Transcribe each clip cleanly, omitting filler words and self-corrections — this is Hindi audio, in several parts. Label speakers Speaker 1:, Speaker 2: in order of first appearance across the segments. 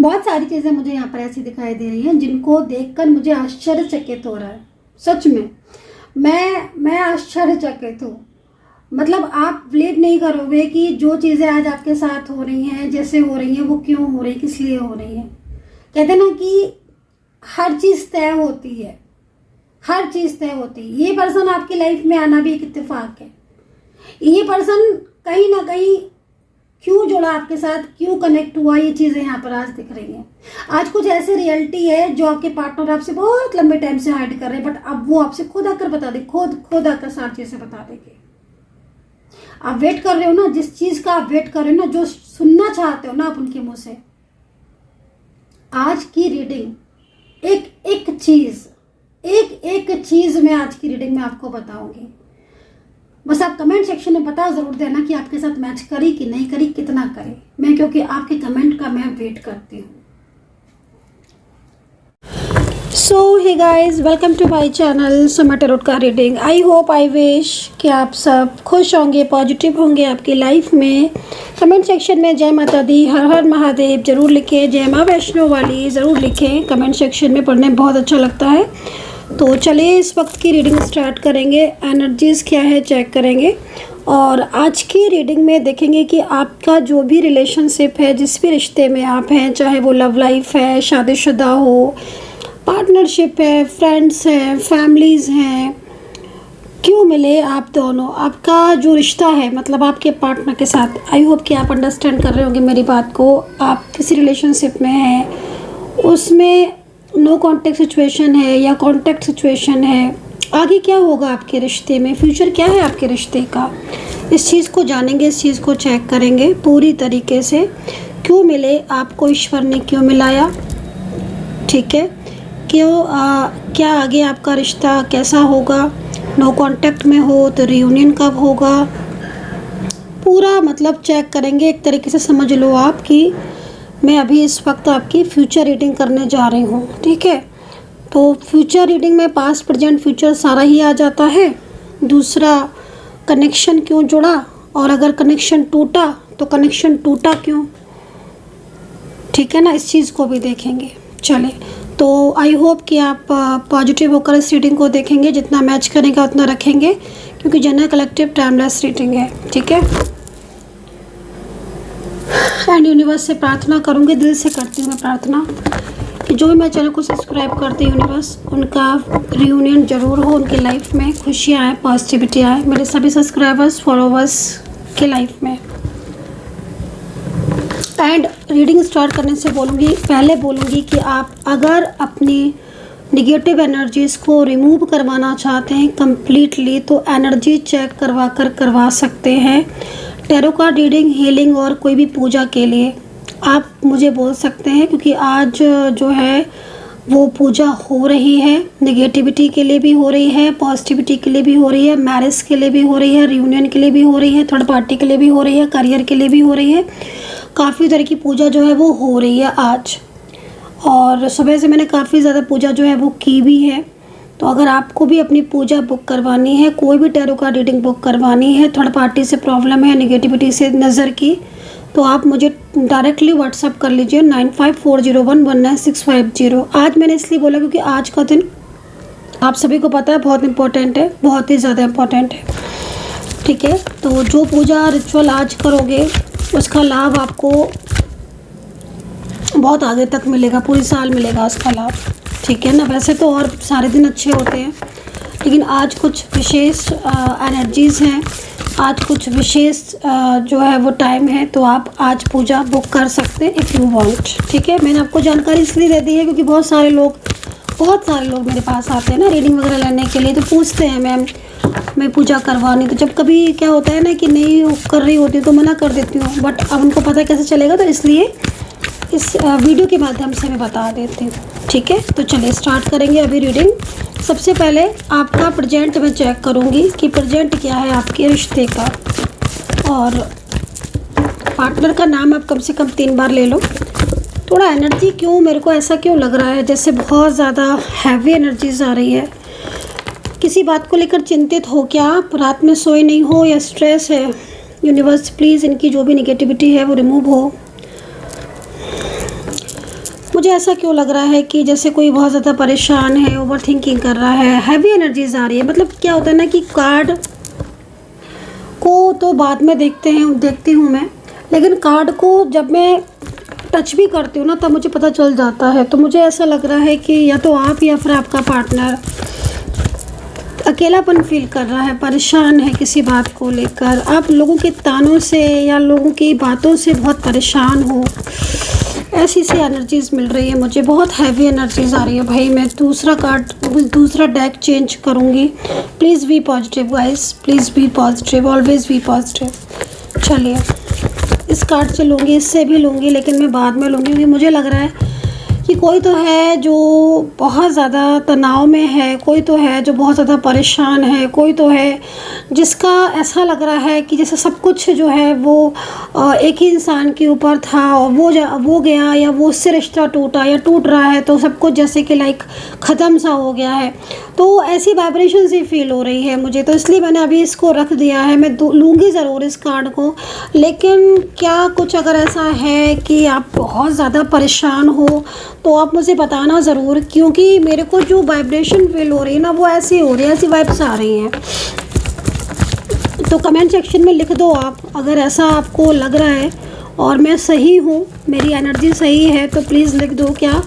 Speaker 1: बहुत सारी चीज़ें मुझे यहाँ पर ऐसी दिखाई दे रही हैं जिनको देखकर मुझे आश्चर्यचकित हो रहा है। सच में मैं आश्चर्यचकित हूँ। मतलब आप बिलीव नहीं करोगे कि जो चीज़ें आज आपके साथ हो रही हैं, जैसे हो रही हैं, वो क्यों हो रही, किस लिए हो रही हैं। कहते हैं ना कि हर चीज़ तय होती है, हर चीज़ तय होती है। ये पर्सन आपकी लाइफ में आना भी एक इत्तेफाक है। ये पर्सन कहीं ना कहीं क्यों जुड़ा आपके साथ, क्यों कनेक्ट हुआ, ये चीज़ें यहाँ पर आज दिख रही हैं। आज कुछ ऐसी रियलिटी है जो आपके पार्टनर आपसे बहुत लंबे टाइम से हाइड कर रहे हैं, बट अब वो आपसे खुद आकर बता दे, खुद आकर सारी चीज़ें बता देंगे। आप वेट कर रहे हो ना, जिस चीज़ का आप वेट कर रहे हो ना, जो सुनना चाहते हो ना आप उनके मुँह से, आज की रीडिंग एक चीज़ मैं आज की रीडिंग में आपको बताऊंगी। बस आप कमेंट सेक्शन में बता ज़रूर देना कि आपके साथ मैच करी कि नहीं करी, कितना करे मैं, क्योंकि आपके कमेंट का मैं वेट करती हूँ। So hey guys, welcome to my channel Soma tarot का reading. I hope, I wish कि आप सब खुश होंगे, पॉजिटिव होंगे आपकी लाइफ में। कमेंट सेक्शन में जय माता दी, हर हर महादेव ज़रूर लिखें, जय माँ वैष्णो वाली ज़रूर लिखें। कमेंट सेक्शन में पढ़ने में बहुत अच्छा लगता है। तो चलिए इस वक्त की रीडिंग स्टार्ट करेंगे। एनर्जीज़ क्या है चेक करेंगे, और आज की रीडिंग में देखेंगे कि आपका जो भी रिलेशनशिप है, जिस भी रिश्ते में आप हैं, चाहे वो लव लाइफ है, शादीशुदा हो, पार्टनरशिप है, फ्रेंड्स हैं, फैमिलीज़ हैं, क्यों मिले आप दोनों, आपका जो रिश्ता है मतलब आपके पार्टनर के साथ। आई होप कि आप अंडरस्टैंड कर रहे होंगे मेरी बात को। आप किसी रिलेशनशिप में हैं, उसमें नो कांटेक्ट सिचुएशन है या कांटेक्ट सिचुएशन है, आगे क्या होगा आपके रिश्ते में, फ्यूचर क्या है आपके रिश्ते का, इस चीज़ को जानेंगे, इस चीज़ को चेक करेंगे पूरी तरीके से। क्यों मिले आपको, ईश्वर ने क्यों मिलाया, ठीक है, क्यों क्या आगे आपका रिश्ता कैसा होगा, नो कांटेक्ट में हो तो रियूनियन कब होगा, पूरा मतलब चेक करेंगे। एक तरीके से समझ लो आप कि मैं अभी इस वक्त आपकी फ्यूचर रीडिंग करने जा रही हूँ, ठीक है। तो फ्यूचर रीडिंग में पास्ट प्रेजेंट फ्यूचर सारा ही आ जाता है। दूसरा, कनेक्शन क्यों जुड़ा, और अगर कनेक्शन टूटा तो कनेक्शन टूटा क्यों, ठीक है ना, इस चीज़ को भी देखेंगे। चले, तो आई होप कि आप पॉजिटिव होकर इस रीडिंग को देखेंगे, जितना मैच करेगा उतना रखेंगे, क्योंकि जनरल कलेक्टिव टाइमलेस रीडिंग है, ठीक है। एंड यूनिवर्स से प्रार्थना करूँगी, दिल से करती हूँ मैं प्रार्थना कि जो भी मेरे चैनल को सब्सक्राइब करते हैं यूनिवर्स, उनका रियूनियन ज़रूर हो, उनकी लाइफ में खुशियाँ आए, पॉजिटिविटी आए, मेरे सभी सब्सक्राइबर्स फॉलोवर्स की लाइफ में। एंड रीडिंग स्टार्ट करने से पहले बोलूँगी कि आप अगर अपनी निगेटिव एनर्जीज़ को रिमूव करवाना चाहते हैं कम्प्लीटली, तो एनर्जी चेक करवा सकते हैं। टैरो कार्ड रीडिंग, हीलिंग और कोई भी पूजा के लिए आप मुझे बोल सकते हैं, क्योंकि आज जो है वो पूजा हो रही है। निगेटिविटी के लिए भी हो रही है, पॉजिटिविटी के लिए भी हो रही है, मैरिज के लिए भी हो रही है, रियूनियन के लिए भी हो रही है, थर्ड पार्टी के लिए भी हो रही है, करियर के लिए भी हो रही है। काफ़ी तरह की पूजा जो है वो हो रही है आज, और सुबह से मैंने काफ़ी ज़्यादा पूजा जो है वो की भी है। तो अगर आपको भी अपनी पूजा बुक करवानी है, कोई भी टैरो का रीडिंग बुक करवानी है, थर्ड पार्टी से प्रॉब्लम है, नेगेटिविटी से नज़र की, तो आप मुझे डायरेक्टली व्हाट्सअप कर लीजिए 9540119650। आज मैंने इसलिए बोला क्योंकि आज का दिन आप सभी को पता है बहुत इम्पोर्टेंट है, बहुत ही ज़्यादा इम्पोर्टेंट है, ठीक है। तो जो पूजा रिचुअल आज करोगे उसका लाभ आपको बहुत आगे तक मिलेगा, पूरी साल मिलेगा उसका लाभ, ठीक है ना। वैसे तो और सारे दिन अच्छे होते हैं, लेकिन आज कुछ विशेष एनर्जीज़ हैं, आज कुछ विशेष जो है वो टाइम है, तो आप आज पूजा बुक कर सकते हैं इफ़ यू वांट, ठीक है। मैंने आपको जानकारी इसलिए दे दी है क्योंकि बहुत सारे लोग मेरे पास आते हैं ना रीडिंग वगैरह लेने के लिए, तो पूछते हैं मैम मैं पूजा करवानी, तो जब कभी क्या होता है ना कि नहीं कर रही होती तो मना कर देती हूँ, बट अब उनको पता कैसे चलेगा, तो इसलिए इस वीडियो के माध्यम से मैं बता देती हूँ, ठीक है। तो चलिए स्टार्ट करेंगे अभी रीडिंग। सबसे पहले आपका प्रेजेंट मैं चेक करूँगी कि प्रेजेंट क्या है आपके रिश्ते का, और पार्टनर का नाम आप कम से कम 3 बार ले लो। थोड़ा एनर्जी क्यों, मेरे को ऐसा क्यों लग रहा है जैसे बहुत ज़्यादा हैवी एनर्जीज आ रही है। किसी बात को लेकर चिंतित हो क्या आप, रात में सोए नहीं हो, या स्ट्रेस है। यूनिवर्स प्लीज़ इनकी जो भी निगेटिविटी है वो रिमूव हो। मुझे ऐसा क्यों लग रहा है कि जैसे कोई बहुत ज़्यादा परेशान है, ओवर थिंकिंग कर रहा है, हैवी एनर्जीज आ रही है। मतलब क्या होता है ना कि कार्ड को तो बाद में देखती हूँ मैं, लेकिन कार्ड को जब मैं टच भी करती हूँ ना तब मुझे पता चल जाता है। तो मुझे ऐसा लग रहा है कि या तो आप या फिर आपका पार्टनर अकेलापन फील कर रहा है, परेशान है किसी बात को लेकर। आप लोगों के तानों से या लोगों की बातों से बहुत परेशान हो, ऐसी सी एनर्जीज़ मिल रही है मुझे। बहुत हैवी एनर्जीज़ आ रही है भाई। मैं दूसरा डेक चेंज करूँगी। Please be positive guys, please be positive, always B positive. चलिए इस कार्ड से लूँगी, इससे भी लूँगी, लेकिन मैं बाद में लूँगी क्योंकि मुझे लग रहा है कि कोई तो है जो बहुत ज़्यादा तनाव में है, कोई तो है जो बहुत ज़्यादा परेशान है, कोई तो है जिसका ऐसा लग रहा है कि जैसे सब कुछ जो है वो एक ही इंसान के ऊपर था और वो गया, या वो उससे रिश्ता टूटा या टूट रहा है, तो सब कुछ जैसे कि लाइक ख़त्म सा हो गया है। तो ऐसी वाइब्रेशन ही फील हो रही है मुझे, तो इसलिए मैंने अभी इसको रख दिया है। मैं लूँगी ज़रूर इस कार्ड को, लेकिन क्या कुछ अगर ऐसा है कि आप बहुत ज़्यादा परेशान हो तो आप मुझे बताना ज़रूर, क्योंकि मेरे को जो वाइब्रेशन फील हो रही है ना वो ऐसी हो रही है, ऐसी वाइब्स आ रही हैं। तो कमेंट सेक्शन में लिख दो आप, अगर ऐसा आपको लग रहा है और मैं सही हूँ, मेरी एनर्जी सही है, तो प्लीज़ लिख दो क्या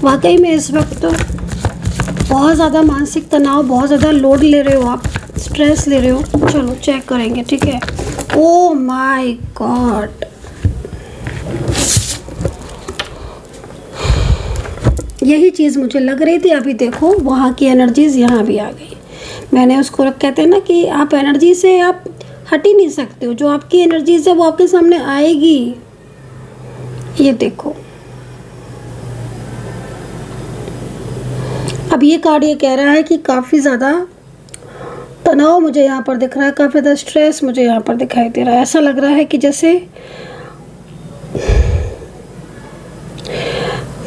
Speaker 1: वाकई में इस वक्त बहुत ज़्यादा मानसिक तनाव, बहुत ज़्यादा लोड ले रहे हो आप, स्ट्रेस ले रहे हो। चलो चेक करेंगे, ठीक है। ओ माय गॉड, यही चीज़ मुझे लग रही थी। अभी देखो वहाँ की एनर्जीज़ यहाँ भी आ गई। मैंने उसको कहते हैं ना कि आप एनर्जी से आप हट ही नहीं सकते हो, जो आपकी एनर्जीज़ है वो आपके सामने आएगी। ये देखो, अब ये कार्ड ये कह रहा है कि काफ़ी ज़्यादा तनाव मुझे यहाँ पर दिख रहा है, काफ़ी ज़्यादा स्ट्रेस मुझे यहाँ पर दिखाई दे रहा है। ऐसा लग रहा है कि जैसे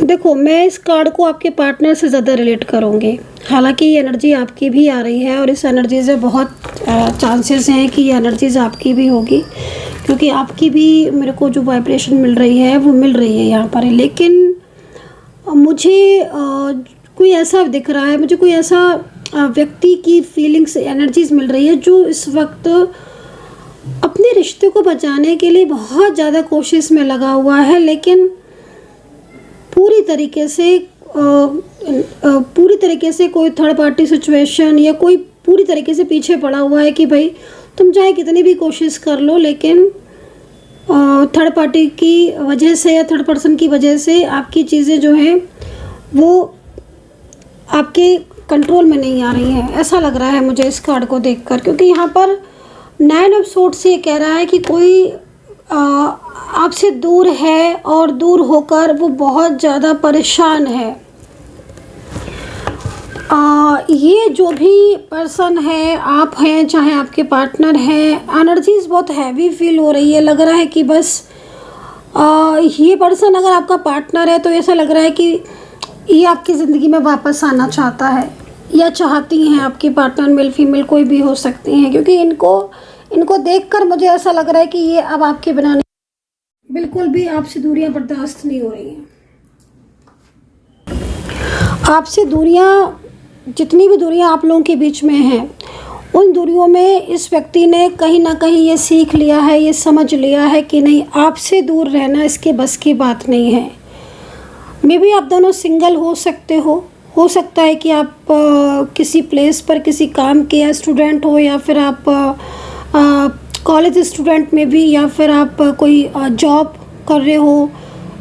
Speaker 1: देखो, मैं इस कार्ड को आपके पार्टनर से ज़्यादा रिलेट करूँगी। हालांकि ये एनर्जी आपकी भी आ रही है और इस एनर्जी से बहुत चांसेस हैं कि ये एनर्जीज आपकी भी होगी, क्योंकि आपकी भी मेरे को जो वाइब्रेशन मिल रही है वो मिल रही है यहाँ पर। लेकिन मुझे कोई ऐसा दिख रहा है, मुझे कोई ऐसा व्यक्ति की फीलिंग्स, एनर्जीज मिल रही है जो इस वक्त अपने रिश्ते को बचाने के लिए बहुत ज़्यादा कोशिश में लगा हुआ है, लेकिन पूरी तरीके से कोई थर्ड पार्टी सिचुएशन या कोई पूरी तरीके से पीछे पड़ा हुआ है कि भाई तुम चाहे कितनी भी कोशिश कर लो, लेकिन थर्ड पार्टी की वजह से या थर्ड पर्सन की वजह से आपकी चीज़ें जो हैं वो आपके कंट्रोल में नहीं आ रही हैं। ऐसा लग रहा है मुझे इस कार्ड को देखकर, क्योंकि यहाँ पर 9 ऑफ सोर्ड्स ये कह रहा है कि कोई आपसे दूर है और दूर होकर वो बहुत ज़्यादा परेशान है। ये जो भी पर्सन है, आप हैं चाहे आपके पार्टनर हैं, एनर्जीज बहुत हैवी फील हो रही है। लग रहा है कि बस ये पर्सन अगर आपका पार्टनर है तो ऐसा लग रहा है कि ये आपकी ज़िंदगी में वापस आना चाहता है या चाहती हैं। आपकी पार्टनर मेल फीमेल कोई भी हो सकती हैं, क्योंकि इनको देखकर मुझे ऐसा लग रहा है कि ये अब आपके बिना नहीं, बिल्कुल भी आपसे दूरियां बर्दाश्त नहीं हो रही हैं। आपसे दूरियां, जितनी भी दूरियां आप लोगों के बीच में हैं, उन दूरियों में इस व्यक्ति ने कहीं ना कहीं ये सीख लिया है, ये समझ लिया है कि नहीं, आपसे दूर रहना इसके बस की बात नहीं है। मे बी आप दोनों सिंगल हो सकते हो सकता है कि आप किसी प्लेस पर किसी काम के या स्टूडेंट हो, या फिर आप कॉलेज स्टूडेंट में भी, या फिर आप कोई जॉब कर रहे हो,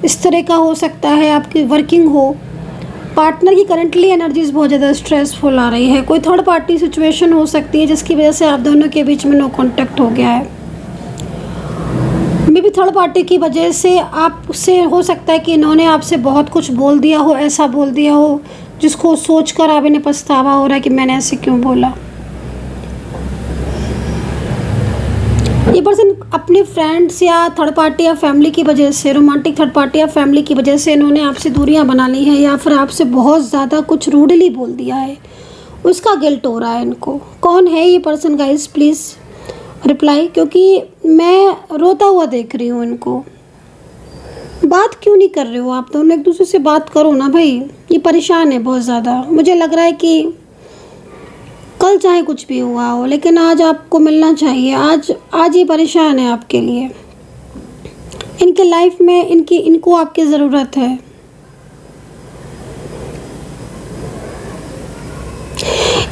Speaker 1: इस तरह का हो सकता है, आपकी वर्किंग हो। पार्टनर की करंटली एनर्जीज बहुत ज़्यादा स्ट्रेसफुल आ रही है। कोई थर्ड पार्टी सिचुएशन हो सकती है जिसकी वजह से आप दोनों के बीच में नो कांटेक्ट हो गया है। मे बी थर्ड पार्टी की वजह से आपसे हो सकता है कि इन्होंने आपसे बहुत कुछ बोल दिया हो, ऐसा बोल दिया हो जिसको सोचकर आप इन्हें पछतावा हो रहा है कि मैंने ऐसे क्यों बोला। ये पर्सन अपने फ्रेंड्स या थर्ड पार्टी या फैमिली की वजह से, रोमांटिक थर्ड पार्टी या फैमिली की वजह से इन्होंने आपसे दूरियां बना ली हैं, या फिर आपसे बहुत ज़्यादा कुछ रूडली बोल दिया है, उसका गिल्ट हो रहा है इनको। कौन है ये पर्सन गाइस, प्लीज़ रिप्लाई, क्योंकि मैं रोता हुआ देख रही हूँ इनको। बात क्यों नहीं कर रहे हो आप दोनों? एक दूसरे से बात करो ना भाई। ये परेशान है बहुत ज़्यादा। मुझे लग रहा है कि कल चाहे कुछ भी हुआ हो, लेकिन आज आपको मिलना चाहिए। आज ये परेशान है आपके लिए। इनके लाइफ में इनको आपकी ज़रूरत है।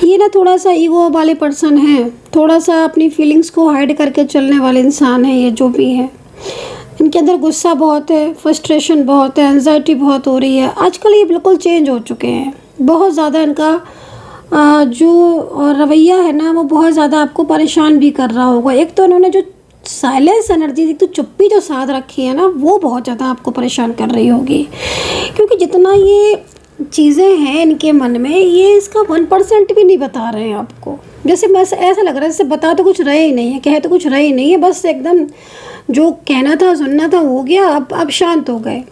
Speaker 1: ये ना थोड़ा सा ईगो वाले पर्सन है, थोड़ा सा अपनी फीलिंग्स को हाइड करके चलने वाले इंसान है ये जो भी है। इनके अंदर गुस्सा बहुत है, फ्रस्ट्रेशन बहुत है, एंजाइटी बहुत हो रही है। आजकल ये बिल्कुल चेंज हो चुके हैं बहुत ज़्यादा। इनका जो रवैया है ना वो बहुत ज़्यादा आपको परेशान भी कर रहा होगा। एक तो इन्होंने जो साइलेंस एनर्जी, एक तो चुप्पी जो साथ रखी है ना, वो बहुत ज़्यादा आपको परेशान कर रही होगी। क्योंकि जितना ये चीज़ें हैं इनके मन में, ये इसका 1% भी नहीं बता रहे हैं आपको। जैसे बस ऐसा लग रहा है जैसे बता तो कुछ रहे ही नहीं है, कहे तो कुछ रहे ही नहीं है, बस एकदम जो कहना था सुनना था हो गया, अब शांत हो गए।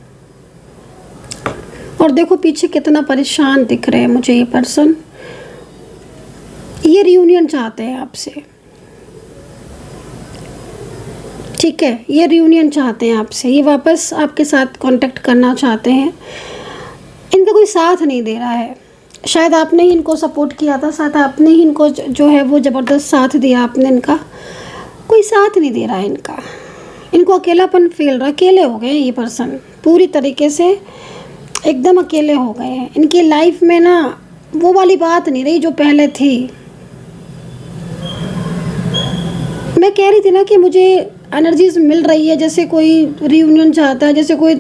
Speaker 1: और देखो पीछे कितना परेशान दिख रहे हैं मुझे ये पर्सन। ये रियूनियन चाहते हैं आपसे, ठीक है, ये रियूनियन चाहते हैं आपसे। ये वापस आपके साथ कांटेक्ट करना चाहते हैं। इनका कोई साथ नहीं दे रहा है। शायद आपने ही इनको सपोर्ट किया था, शायद आपने ही इनको जो है वो ज़बरदस्त साथ दिया आपने। इनका कोई साथ नहीं दे रहा है इनका। इनको अकेलापन फील रहा, अकेले हो गए ये पर्सन, पूरी तरीके से एकदम अकेले हो गए हैं। इनकी लाइफ में ना वो वाली बात नहीं रही जो पहले थी। मैं कह रही थी ना कि मुझे एनर्जीज मिल रही है, जैसे कोई रियूनियन चाहता है, जैसे कोई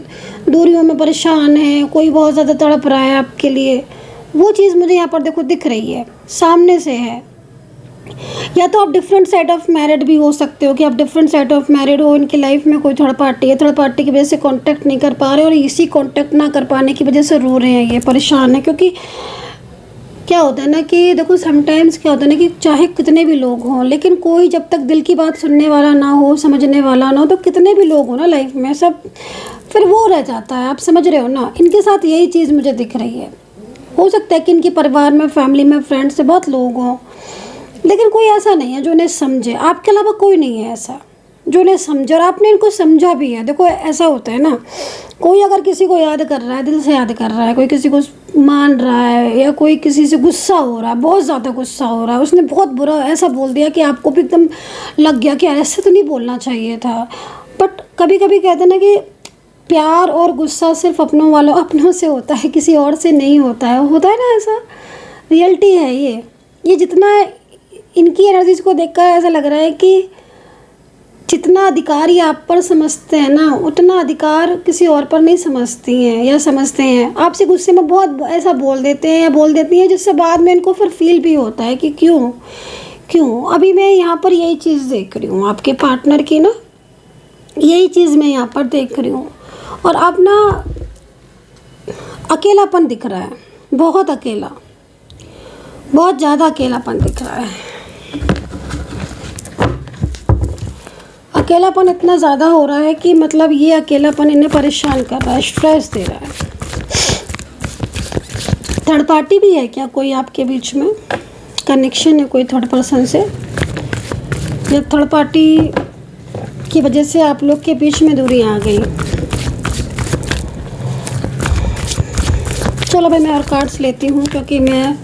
Speaker 1: दूरियों में परेशान है, कोई बहुत ज़्यादा तड़प रहा है आपके लिए। वो चीज़ मुझे यहाँ पर देखो दिख रही है, सामने से है। या तो आप डिफरेंट साइड ऑफ मैरिड भी हो सकते हो, कि आप डिफरेंट साइड ऑफ मैरिड हो। इनकी लाइफ में कोई थर्ड पार्टी है, थर्ड पार्टी की वजह से कांटेक्ट नहीं कर पा रहे, और इसी कांटेक्ट ना कर पाने की वजह से रो रहे हैं, ये परेशान है। क्योंकि क्या होता है ना कि देखो समटाइम्स क्या होता है ना कि चाहे कितने भी लोग हों, लेकिन कोई जब तक दिल की बात सुनने वाला ना हो, समझने वाला ना हो, तो कितने भी लोग हो ना लाइफ में, सब फिर वो रह जाता है। आप समझ रहे हो ना? इनके साथ यही चीज़ मुझे दिख रही है। हो सकता है कि इनके परिवार में, फैमिली में, फ्रेंड्स से बहुत लोग हों, लेकिन कोई ऐसा नहीं है जो इन्हें समझे। आपके अलावा कोई नहीं है ऐसा जो इन्हें समझे, और आपने इनको समझा भी है। देखो ऐसा होता है ना, कोई अगर किसी को याद कर रहा है, दिल से याद कर रहा है, कोई किसी को मान रहा है, या कोई किसी से गुस्सा हो रहा है, बहुत ज़्यादा गुस्सा हो रहा है, उसने बहुत बुरा ऐसा बोल दिया कि आपको भी एकदम लग गया कि ऐसे तो नहीं बोलना चाहिए था। बट कभी कभी कहते हैं ना कि प्यार और गुस्सा सिर्फ अपनों से होता है, किसी और से नहीं होता है। होता है ना ऐसा, रियलिटी है ये। जितना इनकी एनर्जीज को देखकर ऐसा लग रहा है कि जितना अधिकार ये आप पर समझते हैं ना, उतना अधिकार किसी और पर नहीं समझती हैं या समझते हैं। आपसे गुस्से में बहुत ऐसा बोल देते हैं या बोल देती हैं, जिससे बाद में इनको फिर फील भी होता है कि क्यों। अभी मैं यहाँ पर यही चीज़ देख रही हूँ आपके पार्टनर की ना, यही चीज़ मैं यहाँ पर देख रही हूँ। और अब ना अकेलापन दिख रहा है, बहुत अकेला, बहुत ज़्यादा अकेलापन दिख रहा है। अकेलापन इतना ज़्यादा हो रहा है कि मतलब ये अकेलापन इन्हें परेशान कर रहा है, स्ट्रेस दे रहा है। थर्ड पार्टी भी है क्या कोई आपके बीच में? कनेक्शन है कोई थर्ड पर्सन से, या थर्ड पार्टी की वजह से आप लोग के बीच में दूरी आ गई? चलो भाई मैं और कार्ड्स लेती हूँ, क्योंकि मैं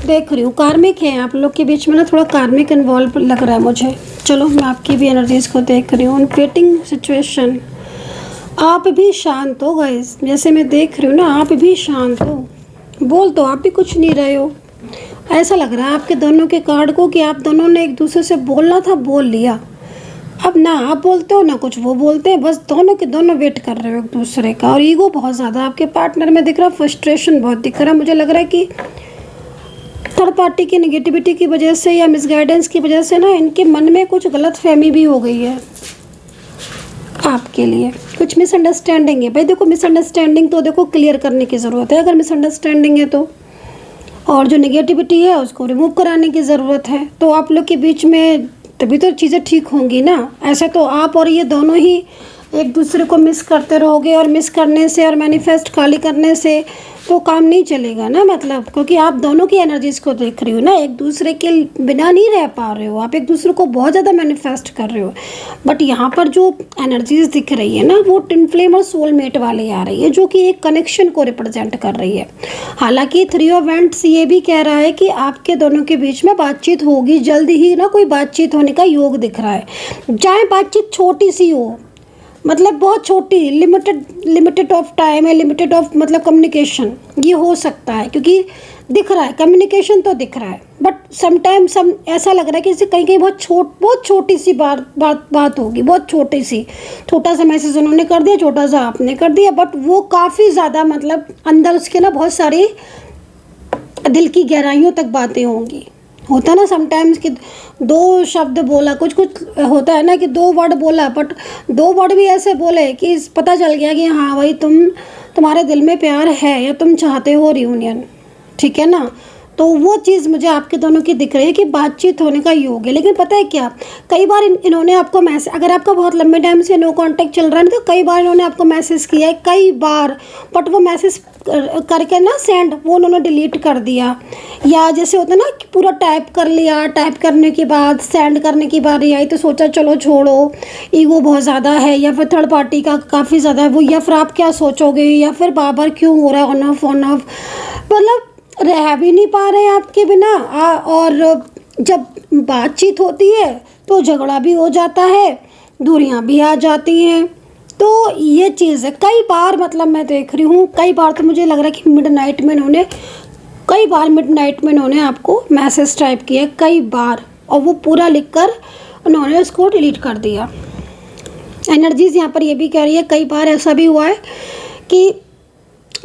Speaker 1: देख रही हूँ कार्मिक है आप लोग के बीच में ना, थोड़ा कार्मिक इन्वॉल्व लग रहा है मुझे। चलो मैं आपकी भी एनर्जीज़ को देख रही हूँ। वेटिंग सिचुएशन, आप भी शांत हो गाइस, जैसे मैं देख रही हूँ ना, आप भी शांत हो। बोल तो आप भी कुछ नहीं रहे हो। ऐसा लग रहा है आपके दोनों के कार्ड को कि आप दोनों ने एक दूसरे से बोलना था, बोल लिया। अब ना आप बोलते हो ना कुछ वो बोलते हैं, बस दोनों के दोनों वेट कर रहे हो एक दूसरे का। और ईगो बहुत ज़्यादा आपके पार्टनर में दिख रहा है, फ्रस्ट्रेशन बहुत दिख रहा है। मुझे लग रहा है कि थर्ड पार्टी की नेगेटिविटी की वजह से या मिसगाइडेंस की वजह से ना इनके मन में कुछ गलत फहमी भी हो गई है आपके लिए, कुछ मिसअंडरस्टैंडिंग है। भाई देखो मिसअंडरस्टैंडिंग तो देखो क्लियर करने की ज़रूरत है, अगर मिसअंडरस्टैंडिंग है तो, और जो नेगेटिविटी है उसको रिमूव कराने की ज़रूरत है। तो आप लोग के बीच में तभी तो चीज़ें ठीक होंगी ना। ऐसे तो आप और ये दोनों ही एक दूसरे को मिस करते रहोगे, और मिस करने से और मैनिफेस्ट खाली करने से तो काम नहीं चलेगा ना, मतलब क्योंकि आप दोनों की एनर्जीज़ को देख रही हो ना, एक दूसरे के बिना नहीं रह पा रहे हो, आप एक दूसरे को बहुत ज़्यादा मैनिफेस्ट कर रहे हो। बट यहाँ पर जो एनर्जीज़ दिख रही है ना, वो ट्विन फ्लेम और सोलमेट वाली आ रही है, जो कि एक कनेक्शन को रिप्रेजेंट कर रही है। हालांकि 3 ऑफ वांड्स ये भी कह रहा है कि आपके दोनों के बीच में बातचीत होगी जल्द ही ना, कोई बातचीत होने का योग दिख रहा है, चाहे बातचीत छोटी सी हो, मतलब बहुत छोटी, लिमिटेड ऑफ टाइम है, लिमिटेड ऑफ मतलब कम्युनिकेशन ये हो सकता है, क्योंकि दिख रहा है कम्युनिकेशन तो दिख रहा है, बट समटाइम्स ऐसा लग रहा है कि इसे कहीं कहीं बहुत छोटी सी बात होगी, बहुत छोटा सा मैसेज उन्होंने कर दिया, छोटा सा आपने कर दिया, बट वो काफ़ी ज़्यादा मतलब अंदर उसके ना बहुत सारी दिल की गहराइयों तक बातें होंगी। होता ना समटाइम्स कि 2 शब्द बोला, कुछ होता है ना कि 2 वर्ड बोला, बट 2 वर्ड भी ऐसे बोले कि पता चल गया कि हाँ भाई तुम्हारे दिल में प्यार है या तुम चाहते हो रियूनियन, ठीक है ना। तो वो चीज़ मुझे आपके दोनों की दिख रही है कि बातचीत होने का योग है। लेकिन पता है क्या, कई बार इन्होंने आपको मैसेज, अगर आपका बहुत लंबे टाइम से नो कांटेक्ट चल रहा है तो कई बार इन्होंने आपको मैसेज किया है, कई बार, बट वो मैसेज करके ना सेंड, वो उन्होंने डिलीट कर दिया, या जैसे होता है ना कि पूरा टाइप कर लिया, टाइप करने के बाद सेंड करने की बारी आई तो सोचा चलो छोड़ो, ईगो बहुत ज़्यादा है, या फिर थर्ड पार्टी का काफ़ी ज़्यादा है वो, या फिर आप क्या सोचोगे, या फिर बार बार क्यों हो रहा है ऑन ऑफ, मतलब रह भी नहीं पा रहे हैं आपके बिना। और जब बातचीत होती है तो झगड़ा भी हो जाता है, दूरियां भी आ जाती हैं। तो ये चीज़ है, कई बार मतलब मैं देख रही हूँ, कई बार तो मुझे लग रहा है कि मिडनाइट में इन्होंने आपको मैसेज टाइप किया कई बार, और वो पूरा लिखकर उन्होंने उसको डिलीट कर दिया। एनर्जीज यहाँ पर ये भी कह रही है, कई बार ऐसा भी हुआ है कि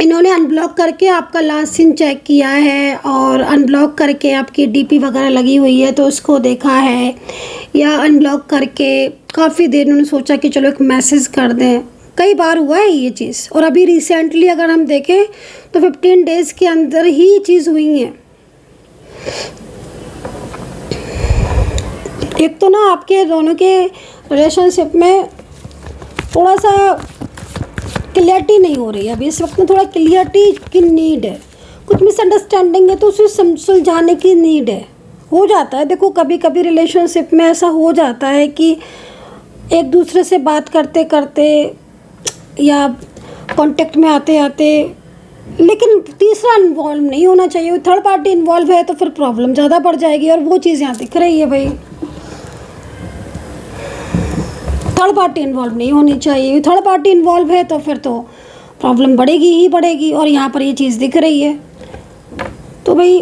Speaker 1: इन्होंने अनब्लॉक करके आपका लास्ट सीन चेक किया है, और अनब्लॉक करके आपकी डीपी वगैरह लगी हुई है तो उसको देखा है, या अनब्लॉक करके काफ़ी देर उन्होंने सोचा कि चलो एक मैसेज कर दें। कई बार हुआ है ये चीज़, और अभी रिसेंटली अगर हम देखें तो 15 डेज़ के अंदर ही ये चीज़ हुई है। एक तो ना आपके दोनों के रिलेशनशिप में थोड़ा सा क्लियरिटी नहीं हो रही है अभी, इस वक्त में थोड़ा क्लियरिटी की नीड है, कुछ मिसअंडरस्टैंडिंग है तो उसे सुलझाने की नीड है। हो जाता है, देखो कभी कभी रिलेशनशिप में ऐसा हो जाता है कि एक दूसरे से बात करते करते या कांटेक्ट में आते आते, लेकिन तीसरा इन्वॉल्व नहीं होना चाहिए, थर्ड पार्टी इन्वॉल्व है तो फिर प्रॉब्लम ज़्यादा बढ़ जाएगी, और वो चीज़ यहाँ दिख रही है भाई, थर्ड पार्टी इन्वॉल्व नहीं होनी चाहिए। थर्ड पार्टी इन्वॉल्व है तो फिर तो प्रॉब्लम बढ़ेगी ही बढ़ेगी, और यहाँ पर ये चीज़ दिख रही है। तो भाई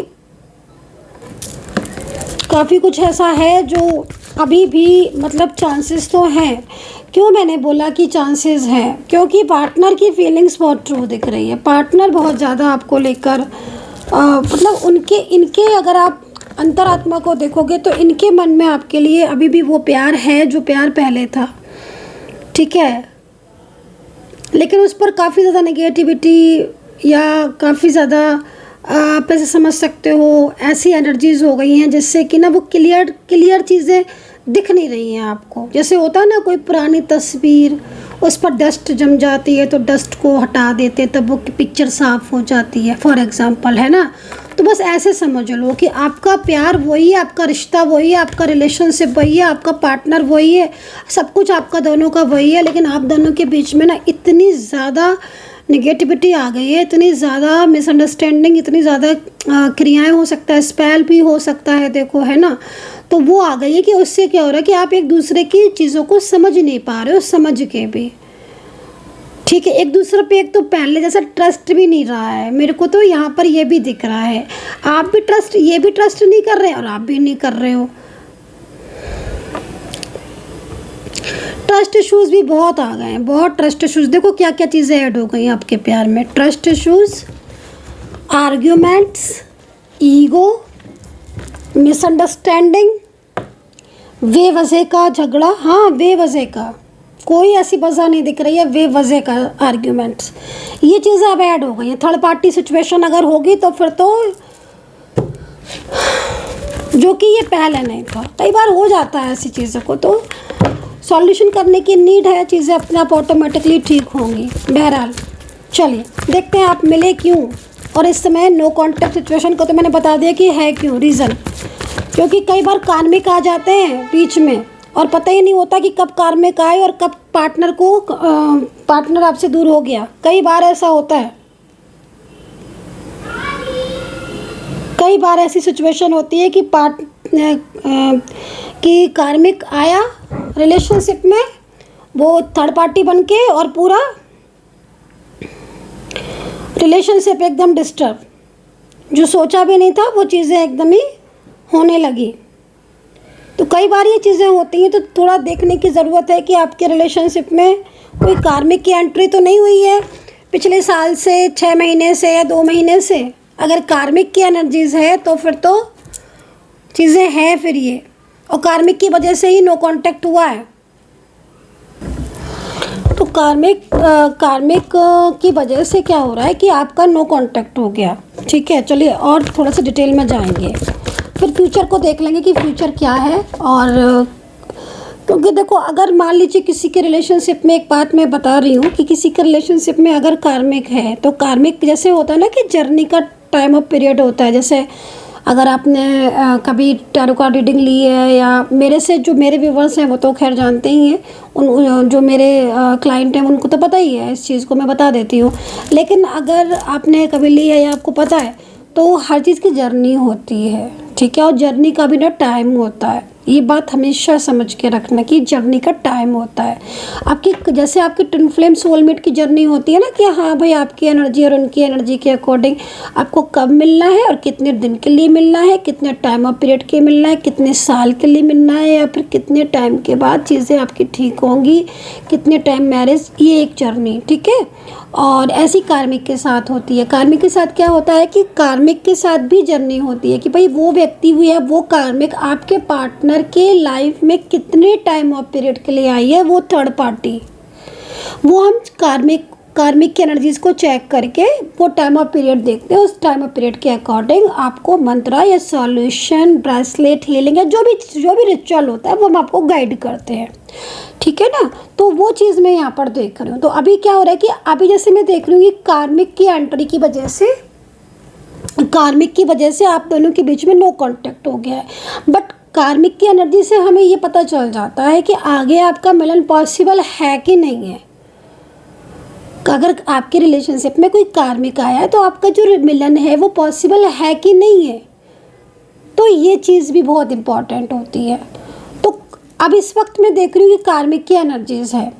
Speaker 1: काफ़ी कुछ ऐसा है जो अभी भी मतलब चांसेस तो हैं। क्यों मैंने बोला कि चांसेस हैं, क्योंकि पार्टनर की फीलिंग्स बहुत ट्रू दिख रही है, पार्टनर बहुत ज़्यादा आपको लेकर मतलब इनके अगर आप अंतरात्मा को देखोगे तो इनके मन में आपके लिए अभी भी वो प्यार है जो प्यार पहले था, ठीक है। लेकिन उस पर काफ़ी ज़्यादा नेगेटिविटी या काफ़ी ज़्यादा आप ऐसे समझ सकते हो ऐसी एनर्जीज़ हो गई हैं जिससे कि ना वो क्लियर चीज़ें दिख नहीं रही हैं आपको। जैसे होता है ना कोई पुरानी तस्वीर, उस पर डस्ट जम जाती है तो डस्ट को हटा देते तब वो पिक्चर साफ़ हो जाती है, फॉर एग्ज़ाम्पल, है ना। तो बस ऐसे समझ लो कि आपका प्यार वही है, आपका रिश्ता वही है, आपका रिलेशनशिप वही है, आपका पार्टनर वही है, सब कुछ आपका दोनों का वही है, लेकिन आप दोनों के बीच में ना इतनी ज़्यादा नेगेटिविटी आ गई है, इतनी ज़्यादा मिसअंडरस्टैंडिंग, इतनी ज़्यादा क्रियाएं हो सकता है, स्पेल भी हो सकता है, देखो, है ना। तो वो आ गई है कि उससे क्या हो रहा है कि आप एक दूसरे की चीज़ों को समझ नहीं पा रहे हो, समझ के भी, ठीक है। एक दूसरे पे एक तो पहले जैसा ट्रस्ट भी नहीं रहा है, मेरे को तो यहाँ पर ये भी दिख रहा है, आप भी ट्रस्ट, ये भी ट्रस्ट नहीं कर रहे और आप भी नहीं कर रहे हो। ट्रस्ट इश्यूज़ भी बहुत आ गए हैं, बहुत ट्रस्ट इश्यूज़। देखो क्या क्या चीज़ें ऐड हो गई हैं आपके प्यार में, trust issues, arguments, ego, misunderstanding, बेवजह का झगड़ा, हाँ बेवजह का, कोई ऐसी वजह नहीं दिख रही है, बेवजह का आर्ग्यूमेंट्स, ये चीज़ें अब ऐड हो गई हैं। थर्ड पार्टी सिचुएशन अगर होगी तो फिर तो, जो कि ये पहले नहीं था, कई बार हो जाता है ऐसी चीज़ों को। तो सॉल्यूशन करने की नीड है, चीज़ें अपने आप ऑटोमेटिकली ठीक होंगी। बहरहाल चलिए देखते हैं आप मिले क्यों, और इस समय नो कॉन्टैक्ट सिचुएशन को तो मैंने बता दिया कि है क्यों, रीज़न क्योंकि कई बार कार्मिक आ जाते हैं बीच में और पता ही नहीं होता कि कब कार्मिक आए और कब पार्टनर आपसे दूर हो गया। कई बार ऐसा होता है, कई बार ऐसी सिचुएशन होती है कि कार्मिक आया रिलेशनशिप में, वो थर्ड पार्टी बन के, और पूरा रिलेशनशिप एकदम डिस्टर्ब, जो सोचा भी नहीं था वो चीज़ें एकदम ही होने लगी। तो कई बार ये चीज़ें होती हैं, तो थोड़ा देखने की ज़रूरत है कि आपके रिलेशनशिप में कोई कार्मिक की एंट्री तो नहीं हुई है पिछले साल से, 6 महीने से या 2 महीने से। अगर कार्मिक की एनर्जीज़ है तो फिर तो चीज़ें हैं फिर ये, और कार्मिक की वजह से ही नो कांटेक्ट हुआ है। तो कार्मिक की वजह से क्या हो रहा है कि आपका नो कांटेक्ट हो गया। ठीक है, चलिए और थोड़ा सा डिटेल में जाएंगे, फिर फ्यूचर को देख लेंगे कि फ्यूचर क्या है। और क्योंकि देखो, अगर मान लीजिए किसी के रिलेशनशिप में, एक बात मैं बता रही हूँ कि किसी के रिलेशनशिप में अगर कार्मिक है, तो कार्मिक जैसे होता है ना कि जर्नी का टाइम ऑफ पीरियड होता है। जैसे अगर आपने कभी टैरो कार्ड रीडिंग ली है, या मेरे से जो मेरे व्यूवर्स हैं वो तो खैर जानते ही हैं, उन जो मेरे क्लाइंट हैं उनको तो पता ही है, इस चीज़ को मैं बता देती हूँ। लेकिन अगर आपने कभी ली है या आपको पता है, तो हर चीज़ की जर्नी होती है। ठीक है, और जर्नी का भी ना टाइम होता है, ये बात हमेशा समझ के रखना कि जर्नी का टाइम होता है। आपकी जैसे आपकी ट्विन फ्लेम सोलमेट की जर्नी होती है ना, कि हाँ भाई आपकी एनर्जी और उनकी एनर्जी के अकॉर्डिंग आपको कब मिलना है और कितने दिन के लिए मिलना है, कितने टाइम ऑफ पीरियड के मिलना है, कितने साल के लिए मिलना है, या फिर कितने टाइम के बाद चीज़ें आपकी ठीक होंगी, कितने टाइम मैरिज, ये एक जर्नी। ठीक है, और ऐसी कार्मिक के साथ होती है। कार्मिक के साथ क्या होता है कि कार्मिक के साथ भी जर्नी होती है कि भाई वो व्यक्ति हुई है, वो कार्मिक आपके पार्टनर के लाइफ में कितने टाइम ऑफ पीरियड के लिए आई है, वो थर्ड पार्टी। वो हम कार्मिक की एनर्जीज को चेक करके वो टाइम ऑफ पीरियड देखते हैं, उस टाइम ऑफ पीरियड के अकॉर्डिंग आपको मंत्र या सॉल्यूशन, ब्रेसलेट, हीलिंग या जो भी रिचुअल होता है वो हम आपको गाइड करते हैं। ठीक है ना, तो वो चीज़ मैं यहाँ पर देख रही हूँ। तो अभी क्या हो रहा है कि अभी जैसे मैं देख रही हूँ कि कार्मिक की एंट्री की वजह से आप दोनों के बीच में नो कांटेक्ट हो गया है। बट कार्मिक की एनर्जी से हमें ये पता चल जाता है कि आगे आपका मिलन पॉसिबल है कि नहीं है। अगर आपके रिलेशनशिप में कोई कार्मिक आया है तो आपका जो मिलन है वो पॉसिबल है कि नहीं है, तो ये चीज़ भी बहुत इम्पॉर्टेंट होती है। तो अब इस वक्त मैं देख रही हूँ कि कार्मिक की एनर्जीज़ है,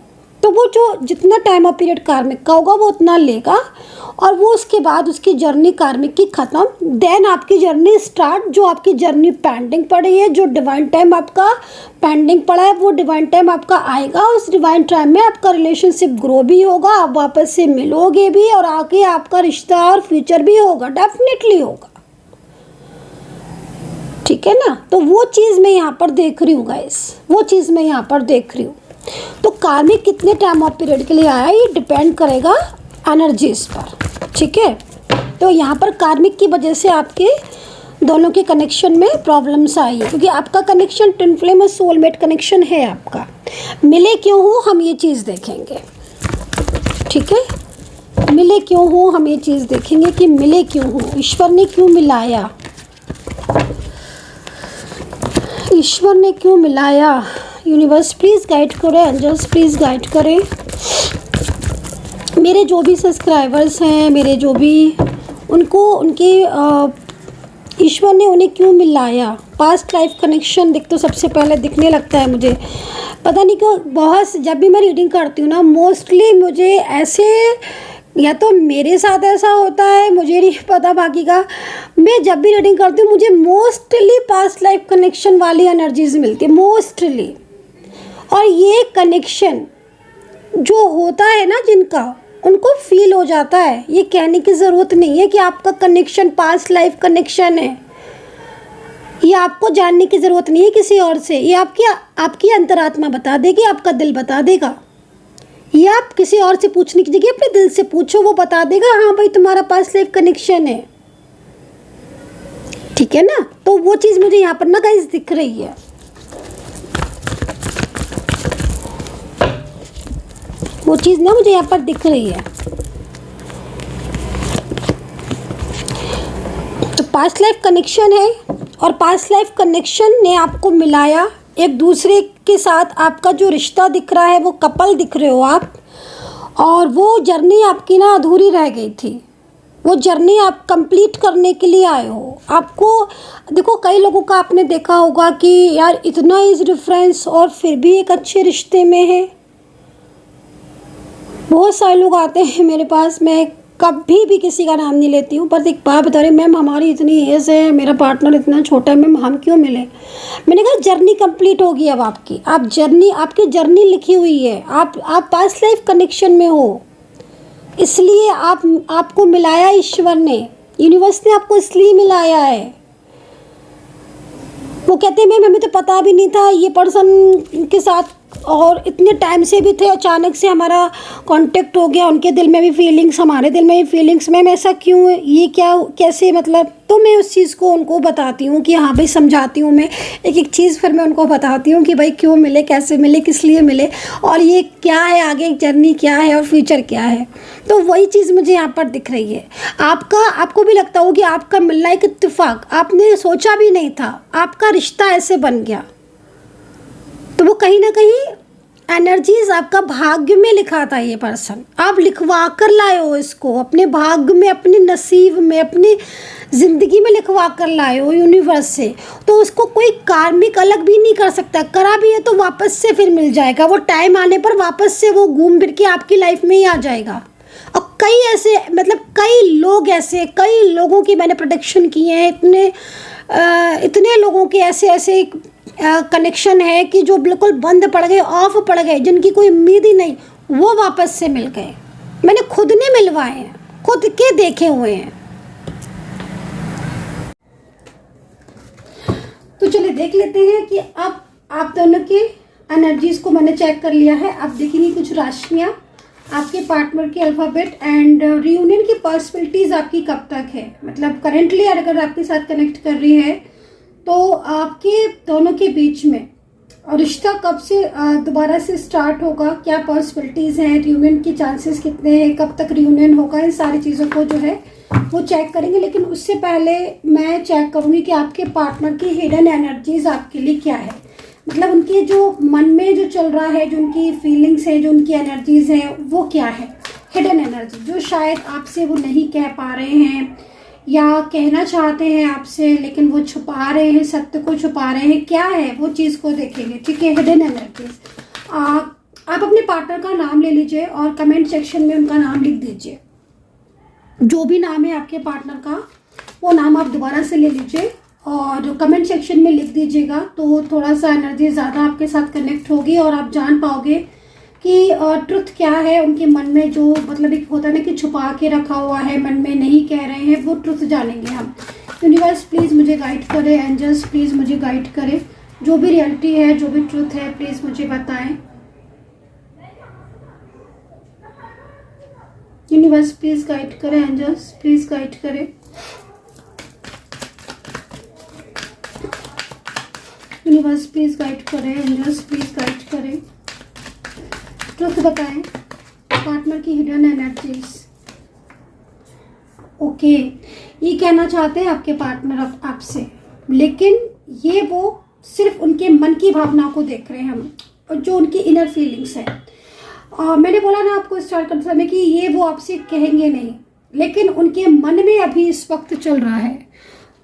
Speaker 1: तो वो जो जितना टाइम ऑफ पीरियड कार्मिक का होगा वो उतना लेगा, और वो उसके बाद उसकी जर्नी कार्मिक की ख़त्म, देन आपकी जर्नी स्टार्ट। जो आपकी जर्नी पेंडिंग पड़ी है, जो डिवाइन टाइम आपका पेंडिंग पड़ा है, वो डिवाइन टाइम आपका आएगा। उस डिवाइन टाइम में आपका रिलेशनशिप ग्रो भी होगा, आप वापस से मिलोगे भी, और आगे आपका रिश्ता और फ्यूचर भी होगा, डेफिनेटली होगा। ठीक है ना, तो वो चीज़ मैं यहाँ पर देख रही हूँ गाइस, वो चीज़ मैं यहाँ पर देख रही हूँ। तो कार्मिक कितने टाइम ऑफ पीरियड के लिए आया ये डिपेंड करेगा एनर्जीज पर। ठीक है, तो यहाँ पर कार्मिक की वजह से आपके दोनों के कनेक्शन में प्रॉब्लम्स आई है, क्योंकि आपका कनेक्शन ट्विन फ्लेम और सोलमेट कनेक्शन है आपका। मिले क्यों हो हम ये चीज़ देखेंगे। ठीक है, मिले क्यों हो हम ये चीज़ देखेंगे कि मिले क्यों हो, ईश्वर ने क्यों मिलाया, ईश्वर ने क्यों मिलाया। यूनिवर्स प्लीज़ गाइड करें, एंजल्स प्लीज़ गाइड करें। मेरे जो भी सब्सक्राइबर्स हैं, मेरे जो भी उनके ईश्वर ने उन्हें क्यों मिलाया। पास्ट लाइफ कनेक्शन तो सबसे पहले दिखने लगता है मुझे, पता नहीं क्यों। बहुत जब भी मैं रीडिंग करती हूँ ना, मोस्टली मुझे ऐसे, या तो मेरे साथ ऐसा होता है, मुझे नहीं पता बाकी का। मैं जब भी रीडिंग करती हूँ मुझे मोस्टली पास्ट लाइफ कनेक्शन वाली एनर्जीज मिलती है, मोस्टली। और ये कनेक्शन जो होता है ना जिनका, उनको फील हो जाता है। ये कहने की ज़रूरत नहीं है कि आपका कनेक्शन पास्ट लाइफ कनेक्शन है, ये आपको जानने की ज़रूरत नहीं है किसी और से। ये आपकी अंतरात्मा बता देगी, आपका दिल बता देगा। ये आप किसी और से पूछने की जगह अपने दिल से पूछो, वो बता देगा हाँ भाई तुम्हारा पास्ट लाइफ कनेक्शन है। ठीक है ना, तो वो चीज़ मुझे यहाँ पर ना गाइस दिख रही है। वो चीज़ ना मुझे यहाँ पर दिख रही है। तो पास्ट लाइफ कनेक्शन है, और पास्ट लाइफ कनेक्शन ने आपको मिलाया एक दूसरे के साथ। आपका जो रिश्ता दिख रहा है वो कपल दिख रहे हो आप, और वो जर्नी आपकी ना अधूरी रह गई थी। वो जर्नी आप कंप्लीट करने के लिए आए हो। आपको देखो, कई लोगों का आपने देखा होगा कि यार इतना एज डिफरेंस और फिर भी एक अच्छे रिश्ते में है। बहुत सारे लोग आते हैं मेरे पास, मैं कभी भी किसी का नाम नहीं लेती हूँ, पर एक बात बता रही, मैम हमारी इतनी एज है, मेरा पार्टनर इतना छोटा है, मैम हम क्यों मिले? मैंने कहा जर्नी कंप्लीट होगी अब आपकी। आप जर्नी, आपकी जर्नी लिखी हुई है। आप पास्ट लाइफ कनेक्शन में हो, इसलिए आपको मिलाया ईश्वर ने, यूनिवर्स ने आपको इसलिए मिलाया है। वो कहते हैं मैम हमें तो पता भी नहीं था ये पर्सन के साथ, और इतने टाइम से भी थे, अचानक से हमारा कांटेक्ट हो गया, उनके दिल में भी फीलिंग्स, हमारे दिल में भी फीलिंग्स। मैम ऐसा क्यों है, ये क्या, कैसे, मतलब? तो मैं उस चीज़ को उनको बताती हूँ कि हाँ भाई, समझाती हूँ मैं एक एक चीज़, फिर मैं उनको बताती हूँ कि भाई क्यों मिले, कैसे मिले, किस लिए मिले, और ये क्या है, आगे जर्नी क्या है और फ्यूचर क्या है। तो वही चीज़ मुझे यहाँ पर दिख रही है। आपको भी लगता हो कि आपका मिलना एक इत्तेफाक, आपने सोचा भी नहीं था, आपका रिश्ता ऐसे बन गया। तो वो कहीं ना कहीं एनर्जीज आपका भाग्य में लिखा था। ये पर्सन आप लिखवा कर लाए हो इसको, अपने भाग्य में, अपने नसीब में, अपनी ज़िंदगी में लिखवा कर लाए हो यूनिवर्स से। तो उसको कोई कार्मिक अलग भी नहीं कर सकता, करा भी है तो वापस से फिर मिल जाएगा। वो टाइम आने पर वापस से वो घूम फिर के आपकी लाइफ में ही आ जाएगा। और कई ऐसे, मतलब कई लोग ऐसे, कई लोगों की मैंने प्रोडिक्शन किए हैं, इतने लोगों के ऐसे कनेक्शन है कि जो बिल्कुल बंद पड़ गए, ऑफ पड़ गए, जिनकी कोई उम्मीद ही नहीं, वो वापस से मिल गए। मैंने खुद ने मिलवाए हैं, खुद के देखे हुए हैं। तो चलिए देख लेते हैं कि अब आप दोनों के एनर्जीज को मैंने चेक कर लिया है। अब देखेंगे कुछ राशियां, आपके पार्टनर के अल्फाबेट एंड रियूनियन की पॉसिबिलिटीज आपकी कब तक है, मतलब करेंटली अगर आपके साथ कनेक्ट कर रही है तो आपके दोनों के बीच में रिश्ता कब से दोबारा से स्टार्ट होगा, क्या पॉसिबिलिटीज़ हैं, रियूनियन की चांसेस कितने हैं, कब तक रियूनियन होगा, इन सारी चीज़ों को जो है वो चेक करेंगे। लेकिन उससे पहले मैं चेक करूँगी कि आपके पार्टनर की हिडन एनर्जीज आपके लिए क्या है, मतलब उनके जो मन में जो चल रहा है, जो उनकी फीलिंग्स है, जो उनकी एनर्जीज हैं, वो क्या है। हिडन एनर्जी जो शायद आपसे वो नहीं कह पा रहे हैं या कहना चाहते हैं आपसे, लेकिन वो छुपा रहे हैं, सत्य को छुपा रहे हैं, क्या है वो चीज़ को देखेंगे। ठीक है, हिडन एनर्जीज। आप अपने पार्टनर का नाम ले लीजिए और कमेंट सेक्शन में उनका नाम लिख दीजिए। जो भी नाम है आपके पार्टनर का, वो नाम आप दोबारा से ले लीजिए और कमेंट सेक्शन में लिख दीजिएगा। तो थोड़ा सा एनर्जी ज़्यादा आपके साथ कनेक्ट होगी और आप जान पाओगे कि ट्रुथ क्या है उनके मन में, जो मतलब एक होता है ना कि छुपा के रखा हुआ है, मन में नहीं कह रहे हैं, वो ट्रुथ जानेंगे हम। यूनिवर्स प्लीज़ मुझे गाइड करे, एंजल्स प्लीज़ मुझे गाइड करे, जो भी रियलिटी है, जो भी ट्रुथ है, प्लीज़ मुझे बताएं। यूनिवर्स प्लीज़ गाइड करे, एंजल्स प्लीज़ गाइड करे। यूनिवर्स प्लीज़ गाइड करे, एंजल्स प्लीज़ गाइड करे, ट्रुथ बताएं पार्टनर की हिडन एनर्जीज। ओके, ये कहना चाहते हैं आपके पार्टनर आपसे, लेकिन ये वो सिर्फ उनके मन की भावना को देख रहे हैं हम, और जो उनकी इनर फीलिंग्स है। मैंने बोला ना आपको स्टार्ट करते समय कि ये वो आपसे कहेंगे नहीं, लेकिन उनके मन में अभी इस वक्त चल रहा है।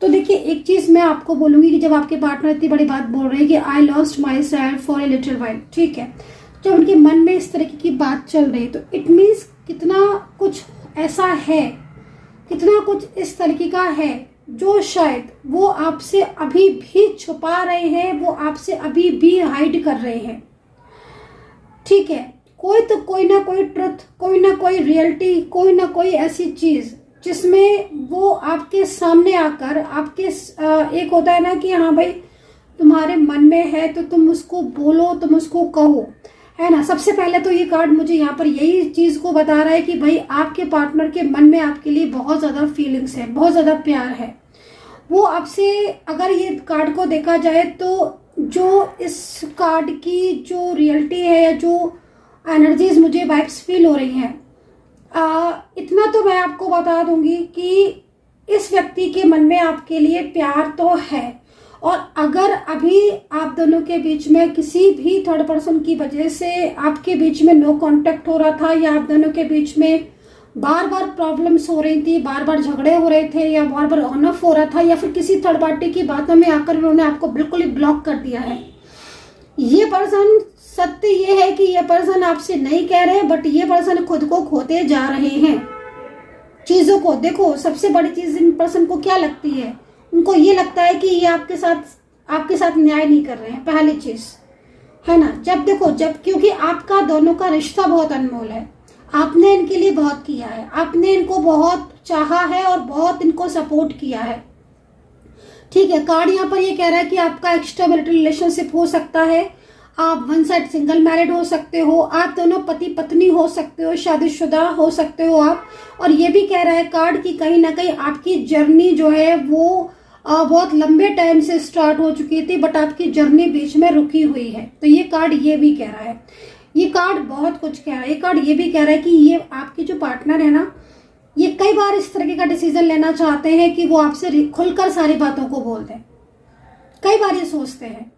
Speaker 1: तो देखिए, एक चीज़ मैं आपको बोलूँगी कि जब आपके पार्टनर इतनी बड़ी बात बोल रहे हैं कि I lost my self for a little while, ठीक है, जब उनके मन में इस तरीके की बात चल रही है तो इट मीन्स कितना कुछ ऐसा है, कितना कुछ इस तरीके का है जो शायद वो आपसे अभी भी छुपा रहे हैं, वो आपसे अभी भी हाइड कर रहे हैं। ठीक है, कोई ना कोई ट्रुथ, कोई ना कोई रियलिटी, कोई ना कोई ऐसी चीज़ जिसमें वो आपके सामने आकर आपके एक होता है ना कि हाँ भाई तुम्हारे मन में है तो तुम उसको बोलो, तुम उसको कहो, है ना। सबसे पहले तो ये कार्ड मुझे यहाँ पर यही चीज़ को बता रहा है कि भाई आपके पार्टनर के मन में आपके लिए बहुत ज़्यादा फीलिंग्स है, बहुत ज़्यादा प्यार है। वो आपसे, अगर ये कार्ड को देखा जाए तो जो इस कार्ड की जो रियलिटी है या जो एनर्जीज मुझे वाइब्स फील हो रही हैं। इतना तो मैं आपको बता दूंगी कि इस व्यक्ति के मन में आपके लिए प्यार तो है, और अगर अभी आप दोनों के बीच में किसी भी थर्ड पर्सन की वजह से आपके बीच में नो कांटेक्ट हो रहा था, या आप दोनों के बीच में बार बार प्रॉब्लम्स हो रही थी, बार बार झगड़े हो रहे थे, या बार बार ऑन ऑफ हो रहा था, या फिर किसी थर्ड पार्टी की बातों में आकर उन्होंने आपको बिल्कुल ही ब्लॉक कर दिया है, ये पर्सन, सत्य ये है कि ये पर्सन आपसे नहीं कह रहे, बट ये पर्सन खुद को खोते जा रहे हैं चीजों को। देखो, सबसे बड़ी चीज इन पर्सन को क्या लगती है, उनको ये लगता है कि ये आपके साथ न्याय नहीं कर रहे हैं, पहली चीज है ना। जब क्योंकि आपका दोनों का रिश्ता बहुत अनमोल है, आपने इनके लिए बहुत किया है, आपने इनको बहुत चाहा है और बहुत इनको सपोर्ट किया है, ठीक है। कार्ड यहाँ पर ये कह रहा है कि आपका एक्स्ट्रा मैरिटल रिलेशनशिप हो सकता है, आप वन साइड सिंगल मैरिड हो सकते हो, आप दोनों पति पत्नी हो सकते हो, शादीशुदा हो सकते हो आप। और ये भी कह रहा है कार्ड कि कहीं ना कहीं आपकी जर्नी जो है वो बहुत लंबे टाइम से स्टार्ट हो चुकी थी, बट आपकी जर्नी बीच में रुकी हुई है। तो ये कार्ड ये भी कह रहा है, ये कार्ड बहुत कुछ कह रहा है। ये कार्ड ये भी कह रहा है कि ये आपकी जो पार्टनर है ना, ये कई बार इस तरीके का डिसीजन लेना चाहते हैं कि वो आपसे खुलकर सारी बातों को बोल दें, कई बार ये सोचते हैं।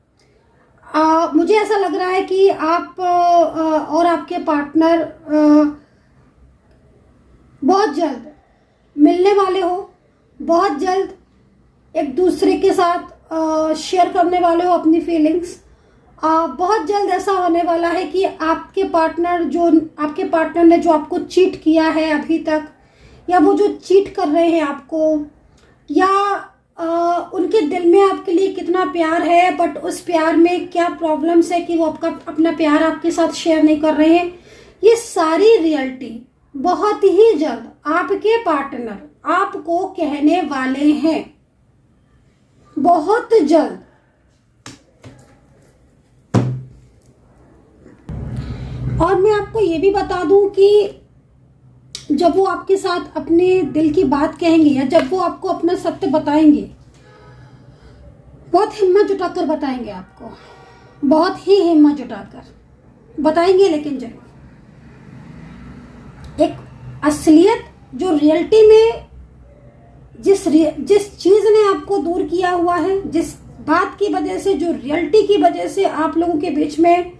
Speaker 1: मुझे ऐसा लग रहा है कि आप और आपके पार्टनर बहुत जल्द मिलने वाले हो, बहुत जल्द एक दूसरे के साथ शेयर करने वाले हो अपनी फीलिंग्स। बहुत जल्द ऐसा होने वाला है कि आपके पार्टनर ने जो आपको चीट किया है अभी तक, या वो जो चीट कर रहे हैं आपको, या उनके दिल में आपके लिए कितना प्यार है, बट उस प्यार में क्या प्रॉब्लम्स है कि वो अपना प्यार आपके साथ शेयर नहीं कर रहे हैं, ये सारी रियलिटी बहुत ही जल्द आपके पार्टनर आपको कहने वाले हैं, बहुत जल्द। और मैं आपको ये भी बता दूं कि जब वो आपके साथ अपने दिल की बात कहेंगे, या जब वो आपको अपना सत्य बताएंगे, बहुत हिम्मत जुटाकर बताएंगे आपको, बहुत ही हिम्मत जुटाकर बताएंगे, लेकिन जरूर एक असलियत जो रियलिटी में जिस चीज ने आपको दूर किया हुआ है, जिस बात की वजह से, जो रियलिटी की वजह से आप लोगों के बीच में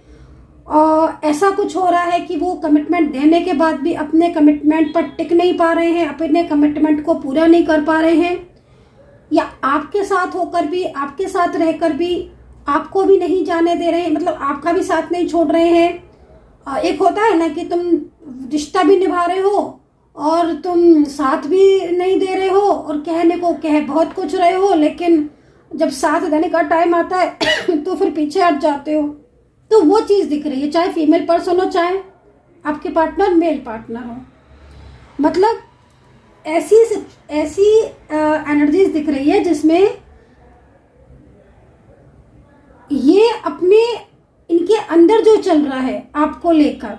Speaker 1: ऐसा कुछ हो रहा है कि वो कमिटमेंट देने के बाद भी अपने कमिटमेंट पर टिक नहीं पा रहे हैं, अपने कमिटमेंट को पूरा नहीं कर पा रहे हैं, या आपके साथ होकर भी, आपके साथ रहकर भी आपको भी नहीं जाने दे रहे हैं, मतलब आपका भी साथ नहीं छोड़ रहे हैं। एक होता है ना कि तुम रिश्ता भी निभा रहे हो और तुम साथ भी नहीं दे रहे हो, और कहने को कह बहुत कुछ रहे हो, लेकिन जब साथ देने का टाइम आता है तो फिर पीछे हट जाते हो। तो वो चीज़ दिख रही है, चाहे फीमेल पर्सन हो, चाहे आपके पार्टनर मेल पार्टनर हो, मतलब ऐसी एनर्जीज दिख रही है जिसमें ये अपने, इनके अंदर जो चल रहा है आपको लेकर,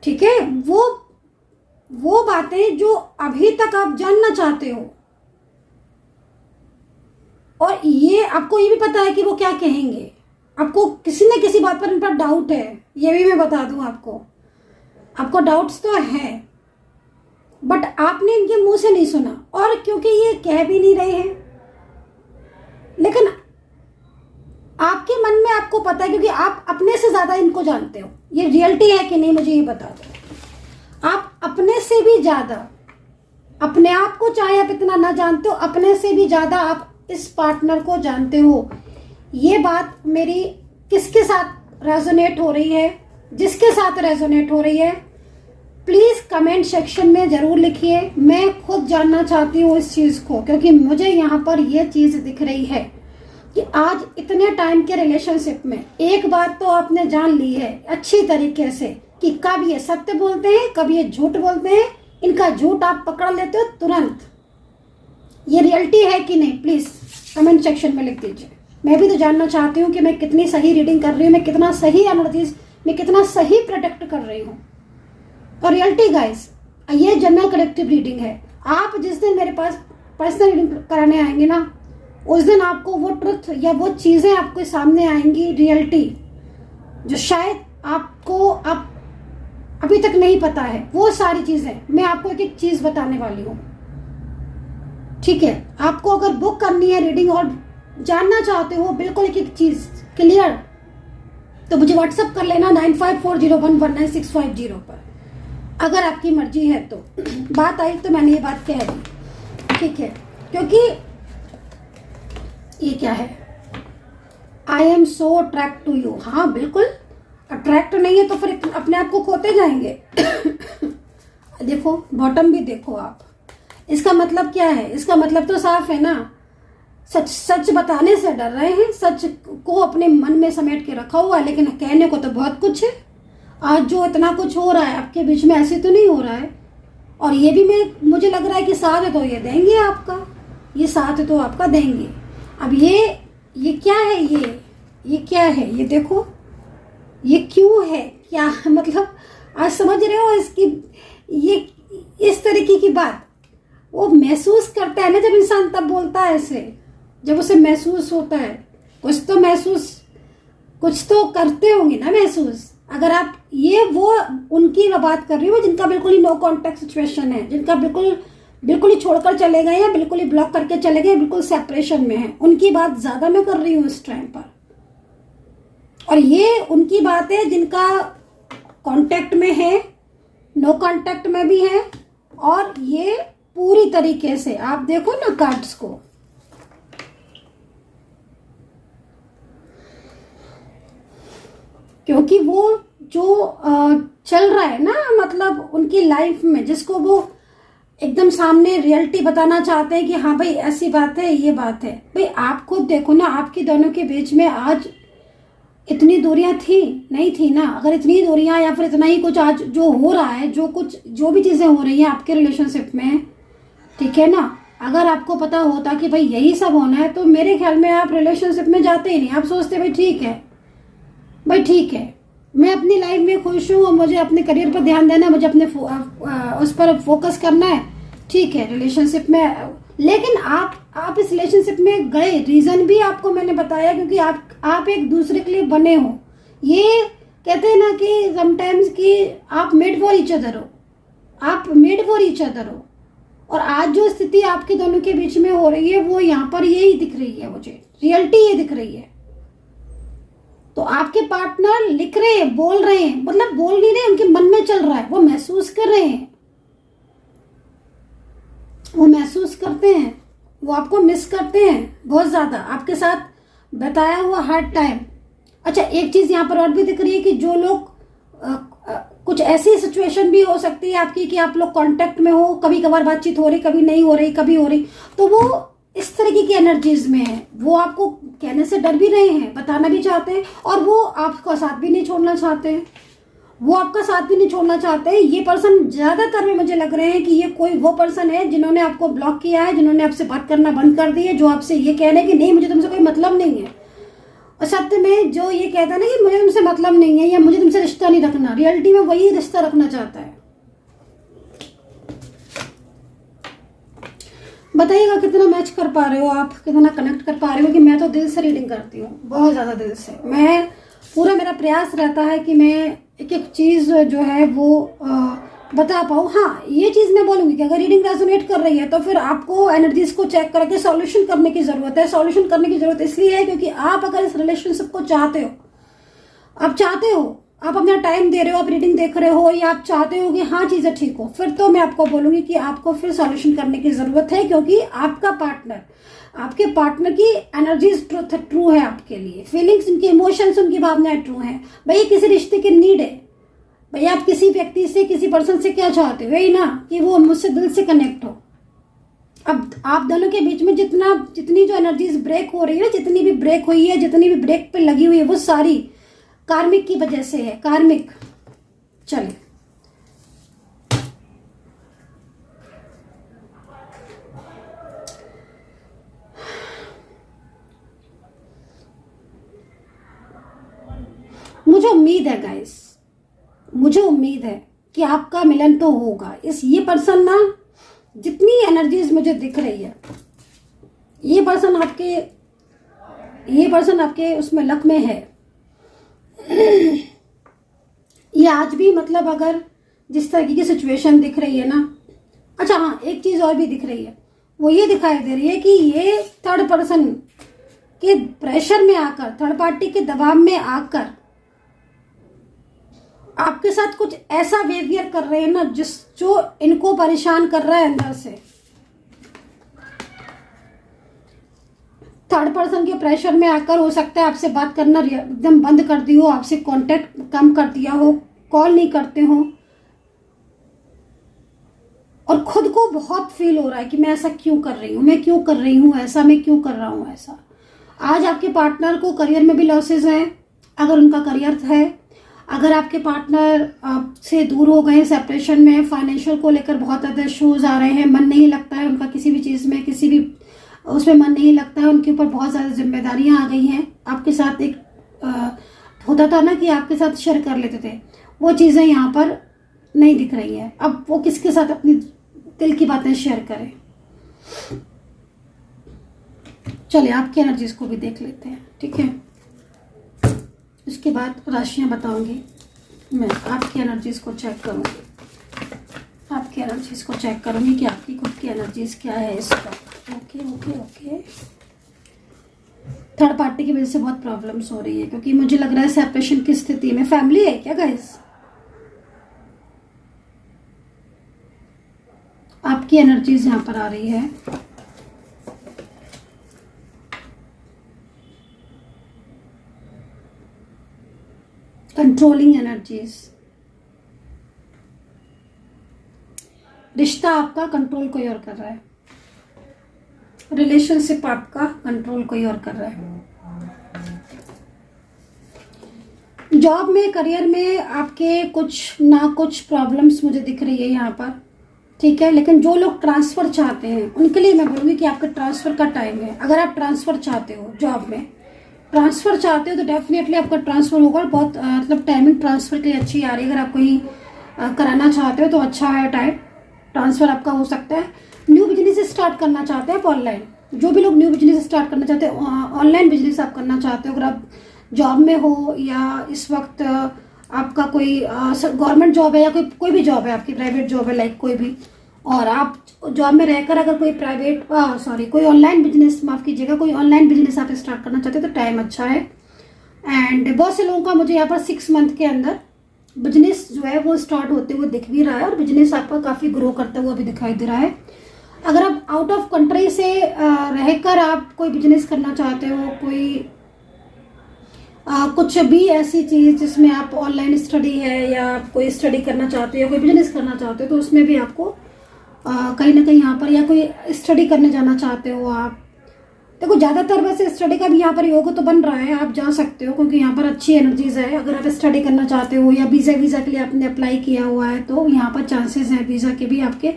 Speaker 1: ठीक है, वो बातें जो अभी तक आप जानना चाहते हो, और ये आपको ये भी पता है कि वो क्या कहेंगे, आपको किसी न किसी बात पर इन पर डाउट है, ये भी मैं बता दूं आपको डाउट्स तो है, बट आपने इनके मुंह से नहीं सुना, और क्योंकि ये कह भी नहीं रहे हैं, लेकिन आपके मन में आपको पता है, क्योंकि आप अपने से ज्यादा इनको जानते हो। ये रियलिटी है कि नहीं मुझे ये बता दो। आप अपने से भी ज्यादा, अपने आप को चाहे आप इतना ना जानते हो, अपने से भी ज्यादा आप इस पार्टनर को जानते हो। ये बात मेरी किसके साथ रेजोनेट हो रही है, जिसके साथ रेजोनेट हो रही है, प्लीज कमेंट सेक्शन में जरूर लिखिए। मैं खुद जानना चाहती हूँ इस चीज को, क्योंकि मुझे यहाँ पर यह चीज दिख रही है कि आज इतने टाइम के रिलेशनशिप में एक बात तो आपने जान ली है अच्छी तरीके से कि कब ये सत्य बोलते हैं, कब ये झूठ बोलते हैं। इनका झूठ आप पकड़ लेते हो तुरंत। ये रियलिटी है कि नहीं, प्लीज कमेंट सेक्शन में लिख दीजिए। मैं भी तो जानना चाहती हूँ कि मैं कितनी सही रीडिंग कर रही हूँ, मैं कितना सही एनर्जीज, मैं कितना सही प्रोटेक्ट कर रही हूँ। और रियलिटी गाइस, ये जनरल कलेक्टिव रीडिंग है। आप जिस दिन मेरे पास पर्सनल रीडिंग कराने आएंगे ना, उस दिन आपको वो ट्रुथ या वो चीज़ें आपके सामने आएंगी, रियलिटी, जो शायद आपको अब अभी तक नहीं पता है, वो सारी चीजें मैं आपको एक एक चीज बताने वाली हूँ। ठीक है, आपको अगर बुक करनी है रीडिंग और जानना चाहते हो बिल्कुल एक एक चीज क्लियर, तो मुझे व्हाट्सअप कर लेना 9540119650 पर, अगर आपकी मर्जी है तो। बात आई तो मैंने ये बात कह दी, ठीक है, क्योंकि ये क्या है, I am so attract to you. हाँ बिल्कुल, अट्रैक्ट नहीं है तो फिर अपने आप को खोते जाएंगे। देखो बॉटम भी देखो आप, इसका मतलब क्या है, इसका मतलब तो साफ है ना, सच सच बताने से डर रहे हैं, सच को अपने मन में समेट के रखा हुआ है, लेकिन कहने को तो बहुत कुछ है। आज जो इतना कुछ हो रहा है आपके बीच में, ऐसे तो नहीं हो रहा है। और ये भी मुझे लग रहा है कि साथ तो ये देंगे आपका, ये साथ तो आपका देंगे। अब ये क्या है, ये क्या है, ये देखो ये क्यों है, क्या मतलब आज समझ रहे हो इसकी, ये इस तरीके की बात वो महसूस करता है ना जब इंसान, तब बोलता है ऐसे, जब उसे महसूस होता है। कुछ तो करते होंगे ना महसूस। अगर आप ये वो उनकी बात कर रही हो जिनका बिल्कुल ही नो कॉन्टेक्ट सिचुएशन है, जिनका बिल्कुल ही छोड़कर चले गए या बिल्कुल ही ब्लॉक करके चले गए, बिल्कुल सेपरेशन में है, उनकी बात ज्यादा मैं कर रही हूँ इस टाइम पर। और ये उनकी बात है जिनका कांटेक्ट में है, नो कांटेक्ट में भी है, और ये पूरी तरीके से आप देखो ना कार्ड्स को, क्योंकि वो जो चल रहा है ना, मतलब उनकी लाइफ में, जिसको वो एकदम सामने रियलिटी बताना चाहते हैं कि हाँ भाई ऐसी बात है, ये बात है। भाई आप खुद देखो ना, आपके दोनों के बीच में आज इतनी दूरियां थी नहीं थी ना। अगर इतनी दूरियां या फिर इतना ही कुछ आज जो हो रहा है, जो भी चीजें हो रही हैं आपके रिलेशनशिप में, ठीक है ना, अगर आपको पता होता कि भाई यही सब होना है, तो मेरे ख्याल में आप रिलेशनशिप में जाते ही नहीं। आप सोचते भाई ठीक है, मैं अपनी लाइफ में खुश हूँ और मुझे अपने करियर पर ध्यान देना है, मुझे अपने उस पर फोकस करना है, ठीक है, रिलेशनशिप में। लेकिन आप इस रिलेशनशिप में गए, रीजन भी आपको मैंने बताया, क्योंकि आप एक दूसरे के लिए बने हो। ये कहते हैं ना कि समटाइम्स कि आप मेड फॉर ईच अदर हो, आप मेड फॉर ईच अदर हो। और आज जो स्थिति आपके दोनों के बीच में हो रही है, वो यहाँ पर यही दिख रही है, मुझे रियलिटी ये दिख रही है। तो आपके पार्टनर लिख रहे हैं, बोल रहे हैं, मतलब बोल नहीं रहे, उनके मन में चल रहा है, वो महसूस कर रहे हैं, वो महसूस करते हैं, वो आपको मिस करते हैं बहुत ज्यादा, आपके साथ बताया हुआ हार्ड टाइम। अच्छा, एक चीज यहाँ पर और भी दिख रही है कि जो लोग कुछ ऐसी सिचुएशन भी हो सकती है आपकी कि आप लोग कांटेक्ट में हो, कभी कभार बातचीत हो रही, कभी नहीं हो रही, कभी हो रही, तो वो इस तरीके की एनर्जीज में है। वो आपको कहने से डर भी रहे हैं, बताना भी चाहते हैं, और वो आपका साथ भी नहीं छोड़ना चाहते हैं, वो आपका साथ भी नहीं छोड़ना चाहते हैं। ये पर्सन ज्यादातर में मुझे लग रहे हैं कि ये कोई वो पर्सन है जिन्होंने आपको ब्लॉक किया है, जिन्होंने आपसे बात करना बंद कर दी है, जो आपसे ये कह रहे हैं कि नहीं मुझे तुमसे कोई मतलब नहीं है। और सत्य में जो ये कहता है ना कि मुझे तुमसे मतलब नहीं है या मुझे तुमसे रिश्ता नहीं रखना, रियलिटी में वही रिश्ता रखना चाहता है। बताइएगा कितना मैच कर पा रहे हो आप, कितना कनेक्ट कर पा रहे हो। कि मैं तो दिल से रीडिंग करती हूँ, बहुत ज़्यादा दिल से। मैं पूरा मेरा प्रयास रहता है कि मैं एक एक चीज़ जो है वो बता पाऊँ। हाँ, ये चीज़ मैं बोलूँगी कि अगर रीडिंग रेजोनेट कर रही है तो फिर आपको एनर्जीज को चेक करके सॉल्यूशन करने की ज़रूरत है। सॉल्यूशन करने की ज़रूरत इसलिए है क्योंकि आप अगर इस रिलेशनशिप को चाहते हो, आप अपना टाइम दे रहे हो, आप रीडिंग देख रहे हो, या आप चाहते हो कि हाँ चीज़ें ठीक हो, फिर तो मैं आपको बोलूँगी कि आपको फिर सॉल्यूशन करने की ज़रूरत है। क्योंकि आपके पार्टनर की एनर्जीज ट्रू है आपके लिए, फीलिंग्स, उनकी इमोशंस, उनकी भावनाएं ट्रू हैं। भाई किसी रिश्ते की नीड है, भाई आप किसी व्यक्ति से, किसी पर्सन से क्या चाहते हो, यही ना कि वो मुझसे दिल से कनेक्ट हो। अब आप दोनों के बीच में जितनी जो एनर्जीज ब्रेक हो रही है, जितनी भी ब्रेक हुई है, जितनी भी ब्रेक पे लगी हुई है, वो सारी कार्मिक की वजह से है। कार्मिक, चलिए मुझे उम्मीद है गाइस, मुझे उम्मीद है कि आपका मिलन तो होगा। ये पर्सन ना, जितनी एनर्जीज मुझे दिख रही है, ये पर्सन आपके उसमें लक में है। ये आज भी मतलब अगर जिस तरह की सिचुएशन दिख रही है ना, अच्छा हाँ एक चीज़ और भी दिख रही है, वो ये दिखाई दे रही है कि ये थर्ड पर्सन के प्रेशर में आकर, थर्ड पार्टी के दबाव में आकर आपके साथ कुछ ऐसा बिहेवियर कर रहे हैं ना जो इनको परेशान कर रहा है अंदर से। थर्ड पर्सन के प्रेशर में आकर हो सकता है आपसे बात करना एकदम बंद कर दी हो, आपसे कांटेक्ट कम कर दिया हो, कॉल नहीं करते हो, और खुद को बहुत फील हो रहा है कि मैं ऐसा क्यों कर रही हूँ, मैं क्यों कर रही हूँ ऐसा, मैं क्यों कर रहा हूँ ऐसा। आज आपके पार्टनर को करियर में भी लॉसेज हैं, अगर उनका करियर है। अगर आपके पार्टनर आपसे दूर हो गए, सेपरेशन में, फाइनेंशियल को लेकर बहुत ज़्यादा इश्यूज आ रहे हैं, मन नहीं लगता है उनका किसी भी चीज़ में, किसी भी उसमें मन नहीं लगता है, उनके ऊपर बहुत ज़्यादा जिम्मेदारियां आ गई हैं। आपके साथ एक होता था ना कि आपके साथ शेयर कर लेते थे, वो चीज़ें यहाँ पर नहीं दिख रही हैं। अब वो किसके साथ अपनी दिल की बातें शेयर करें। चलिए आपकी एनर्जीज को भी देख लेते हैं, ठीक है। उसके बाद राशियां बताऊंगी, मैं आपकी एनर्जीज को चेक करूंगी, आपकी एनर्जीज को चेक करूंगी कि आपकी खुद की एनर्जीज क्या है इसका। Okay okay okay. Third party की वजह से बहुत प्रॉब्लम्स हो रही है, क्योंकि मुझे लग रहा है सेपरेशन की स्थिति में। फैमिली है क्या गाइस? आपकी एनर्जीज यहां पर आ रही है। कंट्रोलिंग एनर्जीज, रिश्ता आपका कंट्रोल कोई और कर रहा है, रिलेशनशिप आपका कंट्रोल कोई और कर रहा है। जॉब में, करियर में आपके कुछ ना कुछ प्रॉब्लम्स मुझे दिख रही है यहाँ पर, ठीक है। लेकिन जो लोग ट्रांसफर चाहते हैं उनके लिए मैं बोलूँगी कि आपके ट्रांसफर का टाइम है। अगर आप ट्रांसफर चाहते हो, जॉब में ट्रांसफर चाहते हो, तो डेफिनेटली आपका ट्रांसफर होगा। बहुत मतलब टाइमिंग ट्रांसफर के लिए अच्छी आ रही है। अगर आप कहीं कराना चाहते हो तो अच्छा है, टाइम ट्रांसफर आपका हो सकता है। न्यू बिजनेस स्टार्ट करना चाहते हैं आप ऑनलाइन, जो भी लोग न्यू बिजनेस स्टार्ट करना चाहते हैं, ऑनलाइन बिजनेस आप करना चाहते हो, अगर आप जॉब में हो या इस वक्त आपका कोई गवर्नमेंट जॉब है या कोई भी जॉब है, आपकी प्राइवेट जॉब है लाइक कोई भी, और आप जॉब में रहकर अगर कोई कोई ऑनलाइन बिजनेस, माफ कीजिएगा, कोई ऑनलाइन बिजनेस आप स्टार्ट करना चाहते हैं तो टाइम अच्छा है। एंड बहुत से लोगों का मुझे यहाँ पर 6 मंथ के अंदर बिजनेस जो है वो स्टार्ट होते हुए दिख भी रहा है, और बिजनेस आपका काफ़ी ग्रो करता हुआ भी दिखाई दे रहा है। अगर आप आउट ऑफ कंट्री से रहकर आप कोई बिजनेस करना चाहते हो, कोई कुछ भी ऐसी चीज़ जिसमें आप ऑनलाइन स्टडी है या आप कोई स्टडी करना चाहते हो या कोई बिजनेस करना चाहते हो, तो उसमें भी आपको कहीं ना कहीं यहाँ पर, या कोई स्टडी करने जाना चाहते हो आप, देखो ज़्यादातर वैसे स्टडी का भी यहाँ पर योग तो बन रहा है, आप जा सकते हो क्योंकि यहाँ पर अच्छी एनर्जीज है। अगर आप स्टडी करना चाहते हो या वीज़ा के लिए आपने अप्लाई किया हुआ है तो यहाँ पर चांसेस हैं वीज़ा के भी आपके।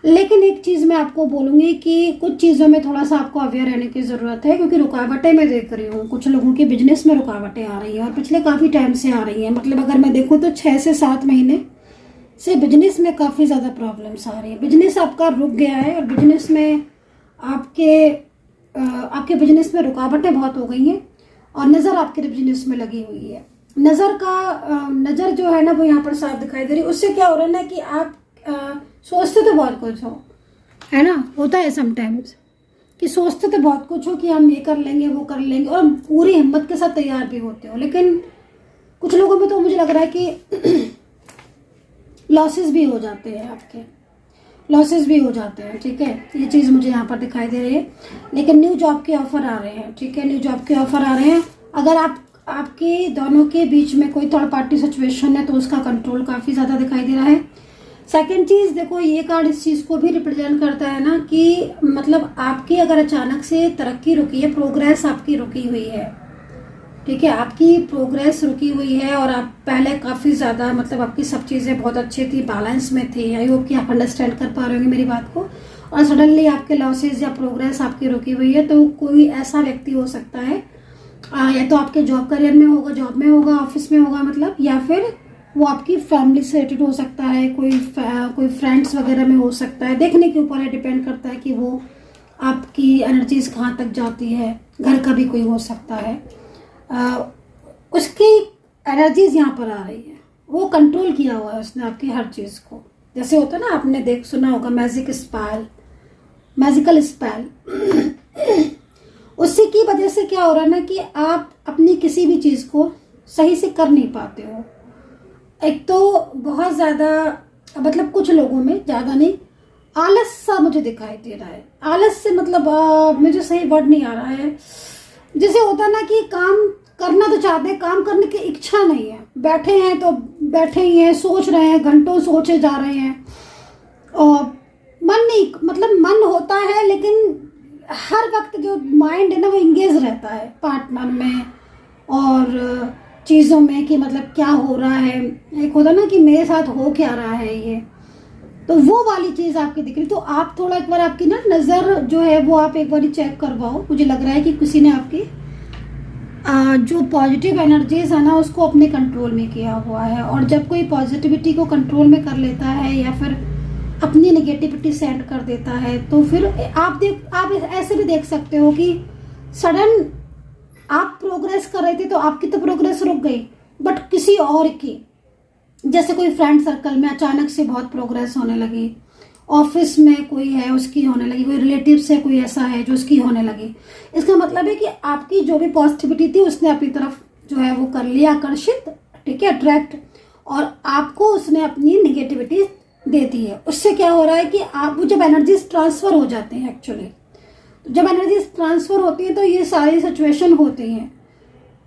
Speaker 1: लेकिन एक चीज़ मैं आपको बोलूँगी कि कुछ चीज़ों में थोड़ा सा आपको अवेयर रहने की ज़रूरत है, क्योंकि रुकावटें मैं देख रही हूँ, कुछ लोगों के बिजनेस में रुकावटें आ रही हैं और पिछले काफ़ी टाइम से आ रही हैं। मतलब अगर मैं देखूँ तो 6 से 7 महीने से बिजनेस में काफ़ी ज़्यादा प्रॉब्लम्स आ रही है। बिजनेस आपका रुक गया है और बिजनेस में आपके बिजनेस में रुकावटें बहुत हो गई हैं, और नज़र आपके बिजनेस में लगी हुई है। नज़र जो है ना वो यहाँ पर साफ दिखाई दे रही है। उससे क्या हो रहा है ना कि आप सोचते तो बहुत कुछ हो, है ना, होता है समटाइम्स कि सोचते तो बहुत कुछ हो कि हम ये कर लेंगे वो कर लेंगे, और पूरी हिम्मत के साथ तैयार भी होते हो, लेकिन कुछ लोगों में तो मुझे लग रहा है कि लॉसेस भी हो जाते हैं, आपके लॉसेस भी हो जाते हैं, ठीक है। ये चीज़ मुझे यहाँ पर दिखाई दे रही है। लेकिन न्यू जॉब के ऑफर आ रहे हैं, ठीक है, न्यू जॉब के ऑफर आ रहे हैं। अगर आपके दोनों के बीच में कोई थर्ड पार्टी सिचुएशन है तो उसका कंट्रोल काफ़ी ज़्यादा दिखाई दे रहा है। सेकंड चीज़, देखो ये कार्ड इस चीज़ को भी रिप्रेजेंट करता है ना कि मतलब आपकी अगर अचानक से तरक्की रुकी है, प्रोग्रेस आपकी रुकी हुई है, ठीक है, आपकी प्रोग्रेस रुकी हुई है, और आप पहले काफ़ी ज़्यादा मतलब आपकी सब चीज़ें बहुत अच्छी थी, बैलेंस में थी। आई होप कि आप अंडरस्टैंड कर पा रहे होंगे मेरी बात को। और सडनली आपके लॉसेज या प्रोग्रेस आपकी रुकी हुई है, तो कोई ऐसा व्यक्ति हो सकता है, या तो आपके जॉब करियर में होगा, जॉब में होगा, ऑफिस में होगा मतलब, या फिर वो आपकी फैमिली से रिलेटेड हो सकता है, कोई फ्रेंड्स वगैरह में हो सकता है। देखने के ऊपर है, डिपेंड करता है कि वो आपकी एनर्जीज कहाँ तक जाती है। घर का भी कोई हो सकता है, उसकी एनर्जीज यहाँ पर आ रही है, वो कंट्रोल किया हुआ है उसने आपकी हर चीज़ को। जैसे होता है ना, आपने देख सुना होगा मैजिकल स्पेल। उसी की वजह से क्या हो रहा है ना कि आप अपनी किसी भी चीज़ को सही से कर नहीं पाते हो। एक तो बहुत ज़्यादा, मतलब कुछ लोगों में, ज़्यादा नहीं, आलस सा मुझे दिखाई दे रहा है। आलस से मतलब मुझे सही वर्ड नहीं आ रहा है। जैसे होता है ना कि काम करना तो चाहते हैं, काम करने की इच्छा नहीं है, बैठे हैं तो बैठे ही हैं, सोच रहे हैं, घंटों सोचे जा रहे हैं, और मन नहीं, मतलब मन होता है लेकिन हर वक्त जो माइंड है ना वो इंगेज रहता है पार्टनर में और चीज़ों में कि मतलब क्या हो रहा है। एक होता ना कि मेरे साथ हो क्या रहा है ये, तो वो वाली चीज़ आपकी दिख रही। तो आप थोड़ा एक बार आपकी ना नज़र जो है वो आप एक बार चेक करवाओ। मुझे लग रहा है कि किसी ने आपकी जो पॉजिटिव एनर्जीज है ना उसको अपने कंट्रोल में किया हुआ है। और जब कोई पॉजिटिविटी को कंट्रोल में कर लेता है या फिर अपनी नेगेटिविटी सेंड कर देता है, तो फिर आप ऐसे भी देख सकते हो कि सडन आप प्रोग्रेस कर रहे थे तो आपकी तो प्रोग्रेस रुक गई, बट किसी और की, जैसे कोई फ्रेंड सर्कल में अचानक से बहुत प्रोग्रेस होने लगी, ऑफिस में कोई है उसकी होने लगी, कोई रिलेटिव से कोई ऐसा है जो उसकी होने लगी। इसका मतलब है कि आपकी जो भी पॉजिटिविटी थी उसने अपनी तरफ जो है वो कर लिया आकर्षित, ठीक है, अट्रैक्ट, और आपको उसने अपनी निगेटिविटी दे दी है। उससे क्या हो रहा है कि आप जब एनर्जीज ट्रांसफर हो जाते हैं, एक्चुअली जब एनर्जीज ट्रांसफर होती है तो ये सारी सिचुएशन होती हैं,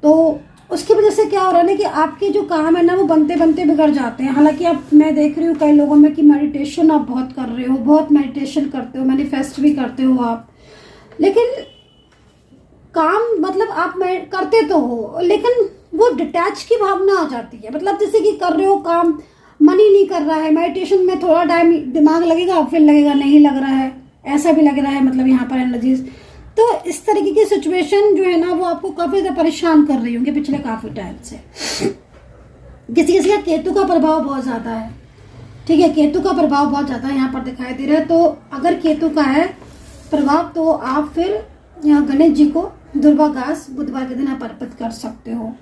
Speaker 1: तो उसकी वजह से क्या हो रहा है ना कि आपके जो काम है ना वो बनते बनते बिगड़ जाते हैं। हालांकि आप, मैं देख रही हूँ कई लोगों में कि मेडिटेशन आप बहुत कर रहे हो, बहुत मेडिटेशन करते हो, मैनिफेस्ट भी करते हो आप, लेकिन काम मतलब आप करते तो हो लेकिन वो डिटैच की भावना आ जाती है। मतलब जैसे कि कर रहे हो काम, मन ही नहीं कर रहा है। मेडिटेशन में थोड़ा टाइम दिमाग लगेगा, फिर लगेगा नहीं लग रहा है, ऐसा भी लग रहा है, मतलब यहाँ पर एनर्जीज। तो इस तरीके की सिचुएशन जो है ना वो आपको काफ़ी ज़्यादा परेशान कर रही होंगी पिछले काफ़ी टाइम से। किसी किसी का केतु का प्रभाव बहुत ज़्यादा है, ठीक है, केतु का प्रभाव बहुत ज़्यादा यहाँ पर दिखाई दे रहा है। तो अगर केतु का है प्रभाव तो आप फिर गणेश जी को दुर्वा घास बुधवार के दिन आप अर्पित कर सकते हो,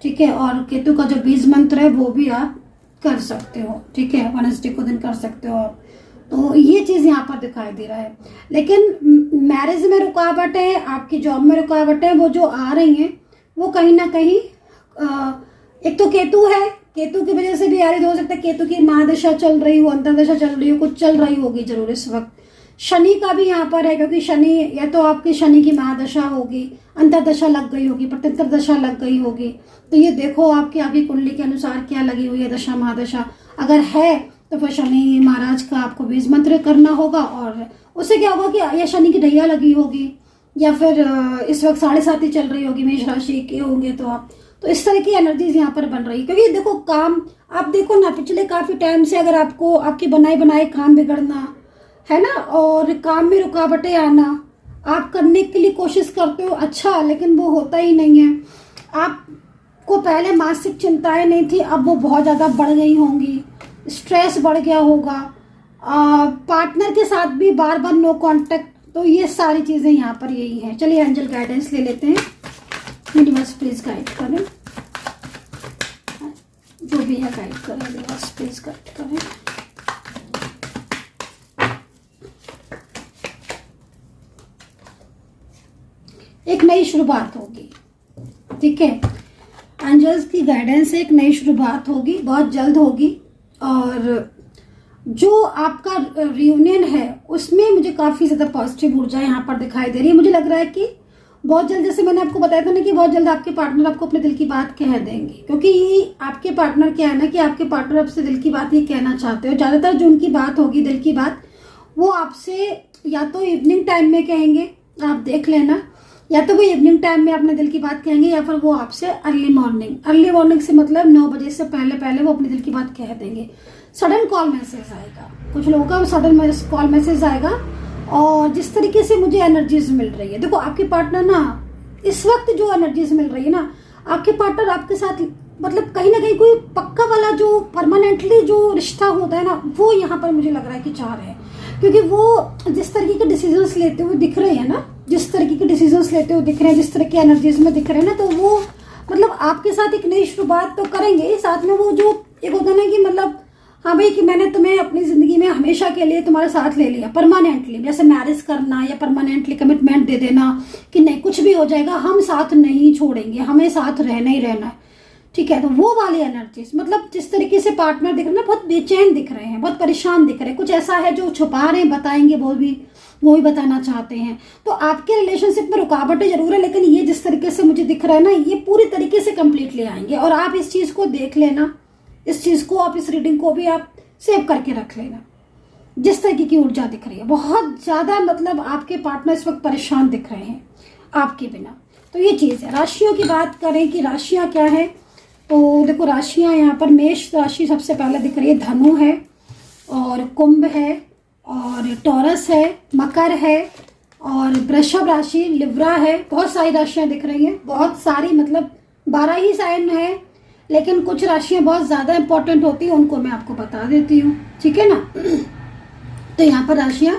Speaker 1: ठीक है। और केतु का जो बीज मंत्र है वो भी आप कर सकते हो, ठीक है, वेडनेसडे को दिन कर सकते हो आप। तो ये चीज़ यहाँ पर दिखाई दे रहा है। लेकिन मैरिज में रुकावटें, आपकी जॉब में रुकावटें वो जो आ रही हैं वो कहीं ना कहीं एक तो केतु है, केतु की वजह से भी आ रही, हो सकता है केतु की महादशा चल रही हो, अंतर्दशा चल रही हो, कुछ चल रही होगी जरूर इस वक्त। शनि का भी यहाँ पर है, क्योंकि शनि या तो आपकी शनि की महादशा होगी, अंतर्दशा लग गई होगी, प्रत्यंतर दशा लग गई होगी। तो ये देखो आपकी कुंडली के अनुसार क्या लगी हुई है दशा महादशा। अगर है तो फिर शनि महाराज का आपको बीज मंत्र करना होगा, और उससे क्या होगा कि या शनि की ढैया लगी होगी या फिर इस वक्त 7.5 चल रही होगी, मेष राशि के होंगे तो आप, तो इस तरह की एनर्जीज यहाँ पर बन रही है। क्योंकि देखो काम, आप देखो ना पिछले काफ़ी टाइम से अगर आपको आपके बनाए काम बिगड़ना है ना, और काम में रुकावटें आना, आप करने के लिए कोशिश करते हो अच्छा, लेकिन वो होता ही नहीं है। आपको पहले मानसिक चिंताएं नहीं थी, अब वो बहुत ज़्यादा बढ़ गई होंगी, स्ट्रेस बढ़ गया होगा, पार्टनर के साथ भी बार बार नो कांटेक्ट। तो ये सारी चीज़ें यहाँ पर यही हैं। चलिए एंजल गाइडेंस ले लेते हैं। यूनिवर्स प्लीज गाइड करें, जो भी है गाइड करें, यूनिवर्स प्लीज गाइड करें। एक नई शुरुआत होगी, ठीक है, एंजल्स की गाइडेंस से एक नई शुरुआत होगी, बहुत जल्द होगी। और जो आपका रियूनियन है उसमें मुझे काफ़ी ज़्यादा पॉजिटिव ऊर्जा यहाँ पर दिखाई दे रही है। मुझे लग रहा है कि बहुत जल्द, जैसे मैंने आपको बताया था ना कि बहुत जल्द आपके पार्टनर आपको अपने दिल की बात कह देंगे। क्योंकि आपके पार्टनर क्या है ना कि आपके पार्टनर आपसे दिल की बात ये कहना चाहते हो। ज़्यादातर जो उनकी बात होगी दिल की बात, वो आपसे या तो इवनिंग टाइम में कहेंगे, आप देख लेना, या तो वो इवनिंग टाइम में अपने दिल की बात कहेंगे, या फिर वो आपसे अर्ली मॉर्निंग से मतलब 9 बजे से पहले वो अपने दिल की बात कह देंगे। सडन कॉल मैसेज आएगा, कुछ लोगों का सडन कॉल मैसेज आएगा। और जिस तरीके से मुझे एनर्जीज मिल रही है, देखो आपके पार्टनर ना इस वक्त जो एनर्जीज मिल रही है ना, आपके पार्टनर आपके साथ मतलब कहीं ना कहीं कोई पक्का वाला जो परमानेंटली जो रिश्ता होता है ना, वो यहाँ पर मुझे लग रहा है कि चाह रहे हैं। क्योंकि वो जिस तरीके के डिसीजंस लेते हुए दिख रहे हैं ना, जिस तरीके के डिसीजंस लेते हुए दिख रहे हैं, जिस तरह की एनर्जीज में दिख रहे हैं ना, तो वो मतलब आपके साथ एक नई शुरुआत तो करेंगे, साथ में वो जो एक होता है ना कि मतलब हाँ भाई कि मैंने तुम्हें अपनी ज़िंदगी में हमेशा के लिए तुम्हारे साथ ले लिया परमानेंटली, जैसे मैरिज करना या परमानेंटली कमिटमेंट दे देना कि नहीं कुछ भी हो जाएगा हम साथ नहीं छोड़ेंगे, हमें साथ रहना ही रहना है, ठीक है। तो वो वाली एनर्जीज, मतलब जिस तरीके से पार्टनर दिख रहे हैं ना, बहुत बेचैन दिख रहे हैं, बहुत परेशान दिख रहे हैं, कुछ ऐसा है जो छुपा रहे हैं, बताएंगे वो भी बताना चाहते हैं। तो आपके रिलेशनशिप में रुकावटें जरूर है, लेकिन ये जिस तरीके से मुझे दिख रहा है ना, ये पूरी तरीके से कंप्लीटली आएंगे। और आप इस चीज़ को देख लेना, इस चीज़ को आप, इस रीडिंग को भी आप सेव करके रख लेना। जिस तरीके की ऊर्जा दिख रही है, बहुत ज़्यादा मतलब आपके पार्टनर इस वक्त परेशान दिख रहे हैं आपके बिना। तो ये चीज़ है। राशियों की बात करें कि राशियाँ क्या है, तो देखो राशियाँ यहाँ पर मेष राशि सबसे पहले दिख रही है, धनु है और कुंभ है और टॉरस है, मकर है और वृषभ राशि, लिब्रा है। बहुत सारी राशियाँ दिख रही हैं, बहुत सारी, मतलब 12 ही साइन है, लेकिन कुछ राशियाँ बहुत ज़्यादा इंपॉर्टेंट होती हैं, उनको मैं आपको बता देती हूँ, ठीक है ना। तो यहाँ पर राशियाँ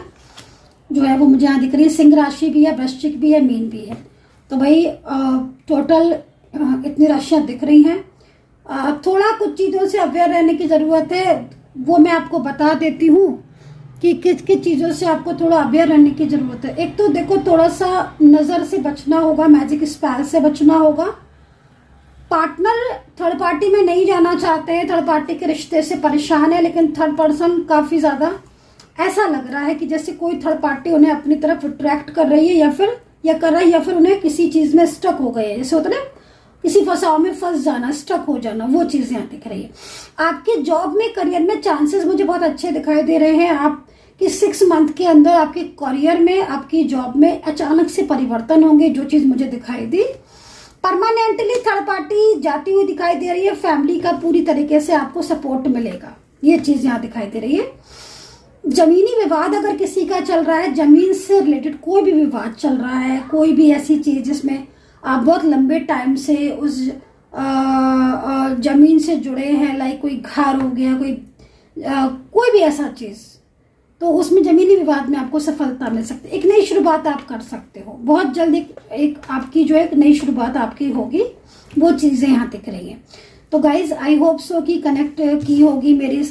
Speaker 1: जो है वो मुझे यहाँ दिख रही है, सिंह राशि भी है, वृश्चिक भी है, मीन भी है। तो भाई टोटल इतनी राशियाँ दिख रही हैं। थोड़ा कुछ चीज़ों से अवेयर रहने की ज़रूरत है, वो मैं आपको बता देती हूँ कि किस किस चीज़ों से आपको थोड़ा अवेयर रहने की ज़रूरत है। एक तो देखो थोड़ा सा नज़र से बचना होगा, मैजिक स्पेल से बचना होगा। पार्टनर थर्ड पार्टी में नहीं जाना चाहते हैं, थर्ड पार्टी के रिश्ते से परेशान है, लेकिन थर्ड पर्सन काफ़ी ज़्यादा ऐसा लग रहा है कि जैसे कोई थर्ड पार्टी उन्हें अपनी तरफ अट्रैक्ट कर रही है या फिर उन्हें किसी चीज़ में स्टक हो गए, जैसे होता है ना किसी फसाव में फंस जाना, स्टक हो जाना, वो चीज़ यहाँ दिख रही है। आपके जॉब में, करियर में चांसेस मुझे बहुत अच्छे दिखाई दे रहे हैं। आप कि 6 मंथ के अंदर आपके करियर में, आपकी जॉब में अचानक से परिवर्तन होंगे, जो चीज़ मुझे दिखाई दी। परमानेंटली थर्ड पार्टी जाती हुई दिखाई दे रही है, फैमिली का पूरी तरीके से आपको सपोर्ट मिलेगा, ये चीज़ यहाँ दिखाई दे रही है। जमीनी विवाद अगर किसी का चल रहा है, जमीन से रिलेटेड कोई भी विवाद चल रहा है, कोई भी ऐसी चीज़ जिसमें आप बहुत लंबे टाइम से उस जमीन से जुड़े हैं, लाइक कोई घर हो गया, कोई भी ऐसा चीज़, तो उसमें जमीनी विवाद में आपको सफलता मिल सकती है। एक नई शुरुआत आप कर सकते हो, बहुत जल्द एक आपकी जो है एक नई शुरुआत आपकी होगी, वो चीज़ें यहाँ दिख रही हैं। तो गाइज आई होप सो कि कनेक्ट की होगी मेरी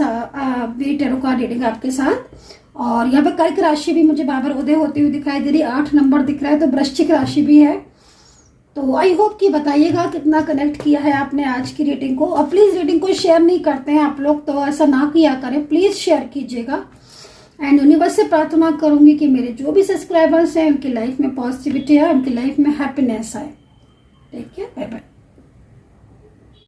Speaker 1: टैरो कार्ड रीडिंग आपके साथ। और यहाँ पे कर्क राशि भी मुझे बाबर उदय होती हुई दिखाई दे रही है, 8 नंबर दिख रहा है, तो वृश्चिक राशि भी है। तो आई होप कि बताइएगा कितना कनेक्ट किया है आपने आज की रीडिंग को। और प्लीज़ रीडिंग को शेयर नहीं करते हैं आप लोग, तो ऐसा ना किया करें, प्लीज़ शेयर कीजिएगा। एंड यूनिवर्स से प्रार्थना करूंगी कि मेरे जो भी सब्सक्राइबर्स हैं उनकी लाइफ में पॉजिटिविटी है, उनकी लाइफ में हैप्पीनेस आए। ठीक है, बाय बाय।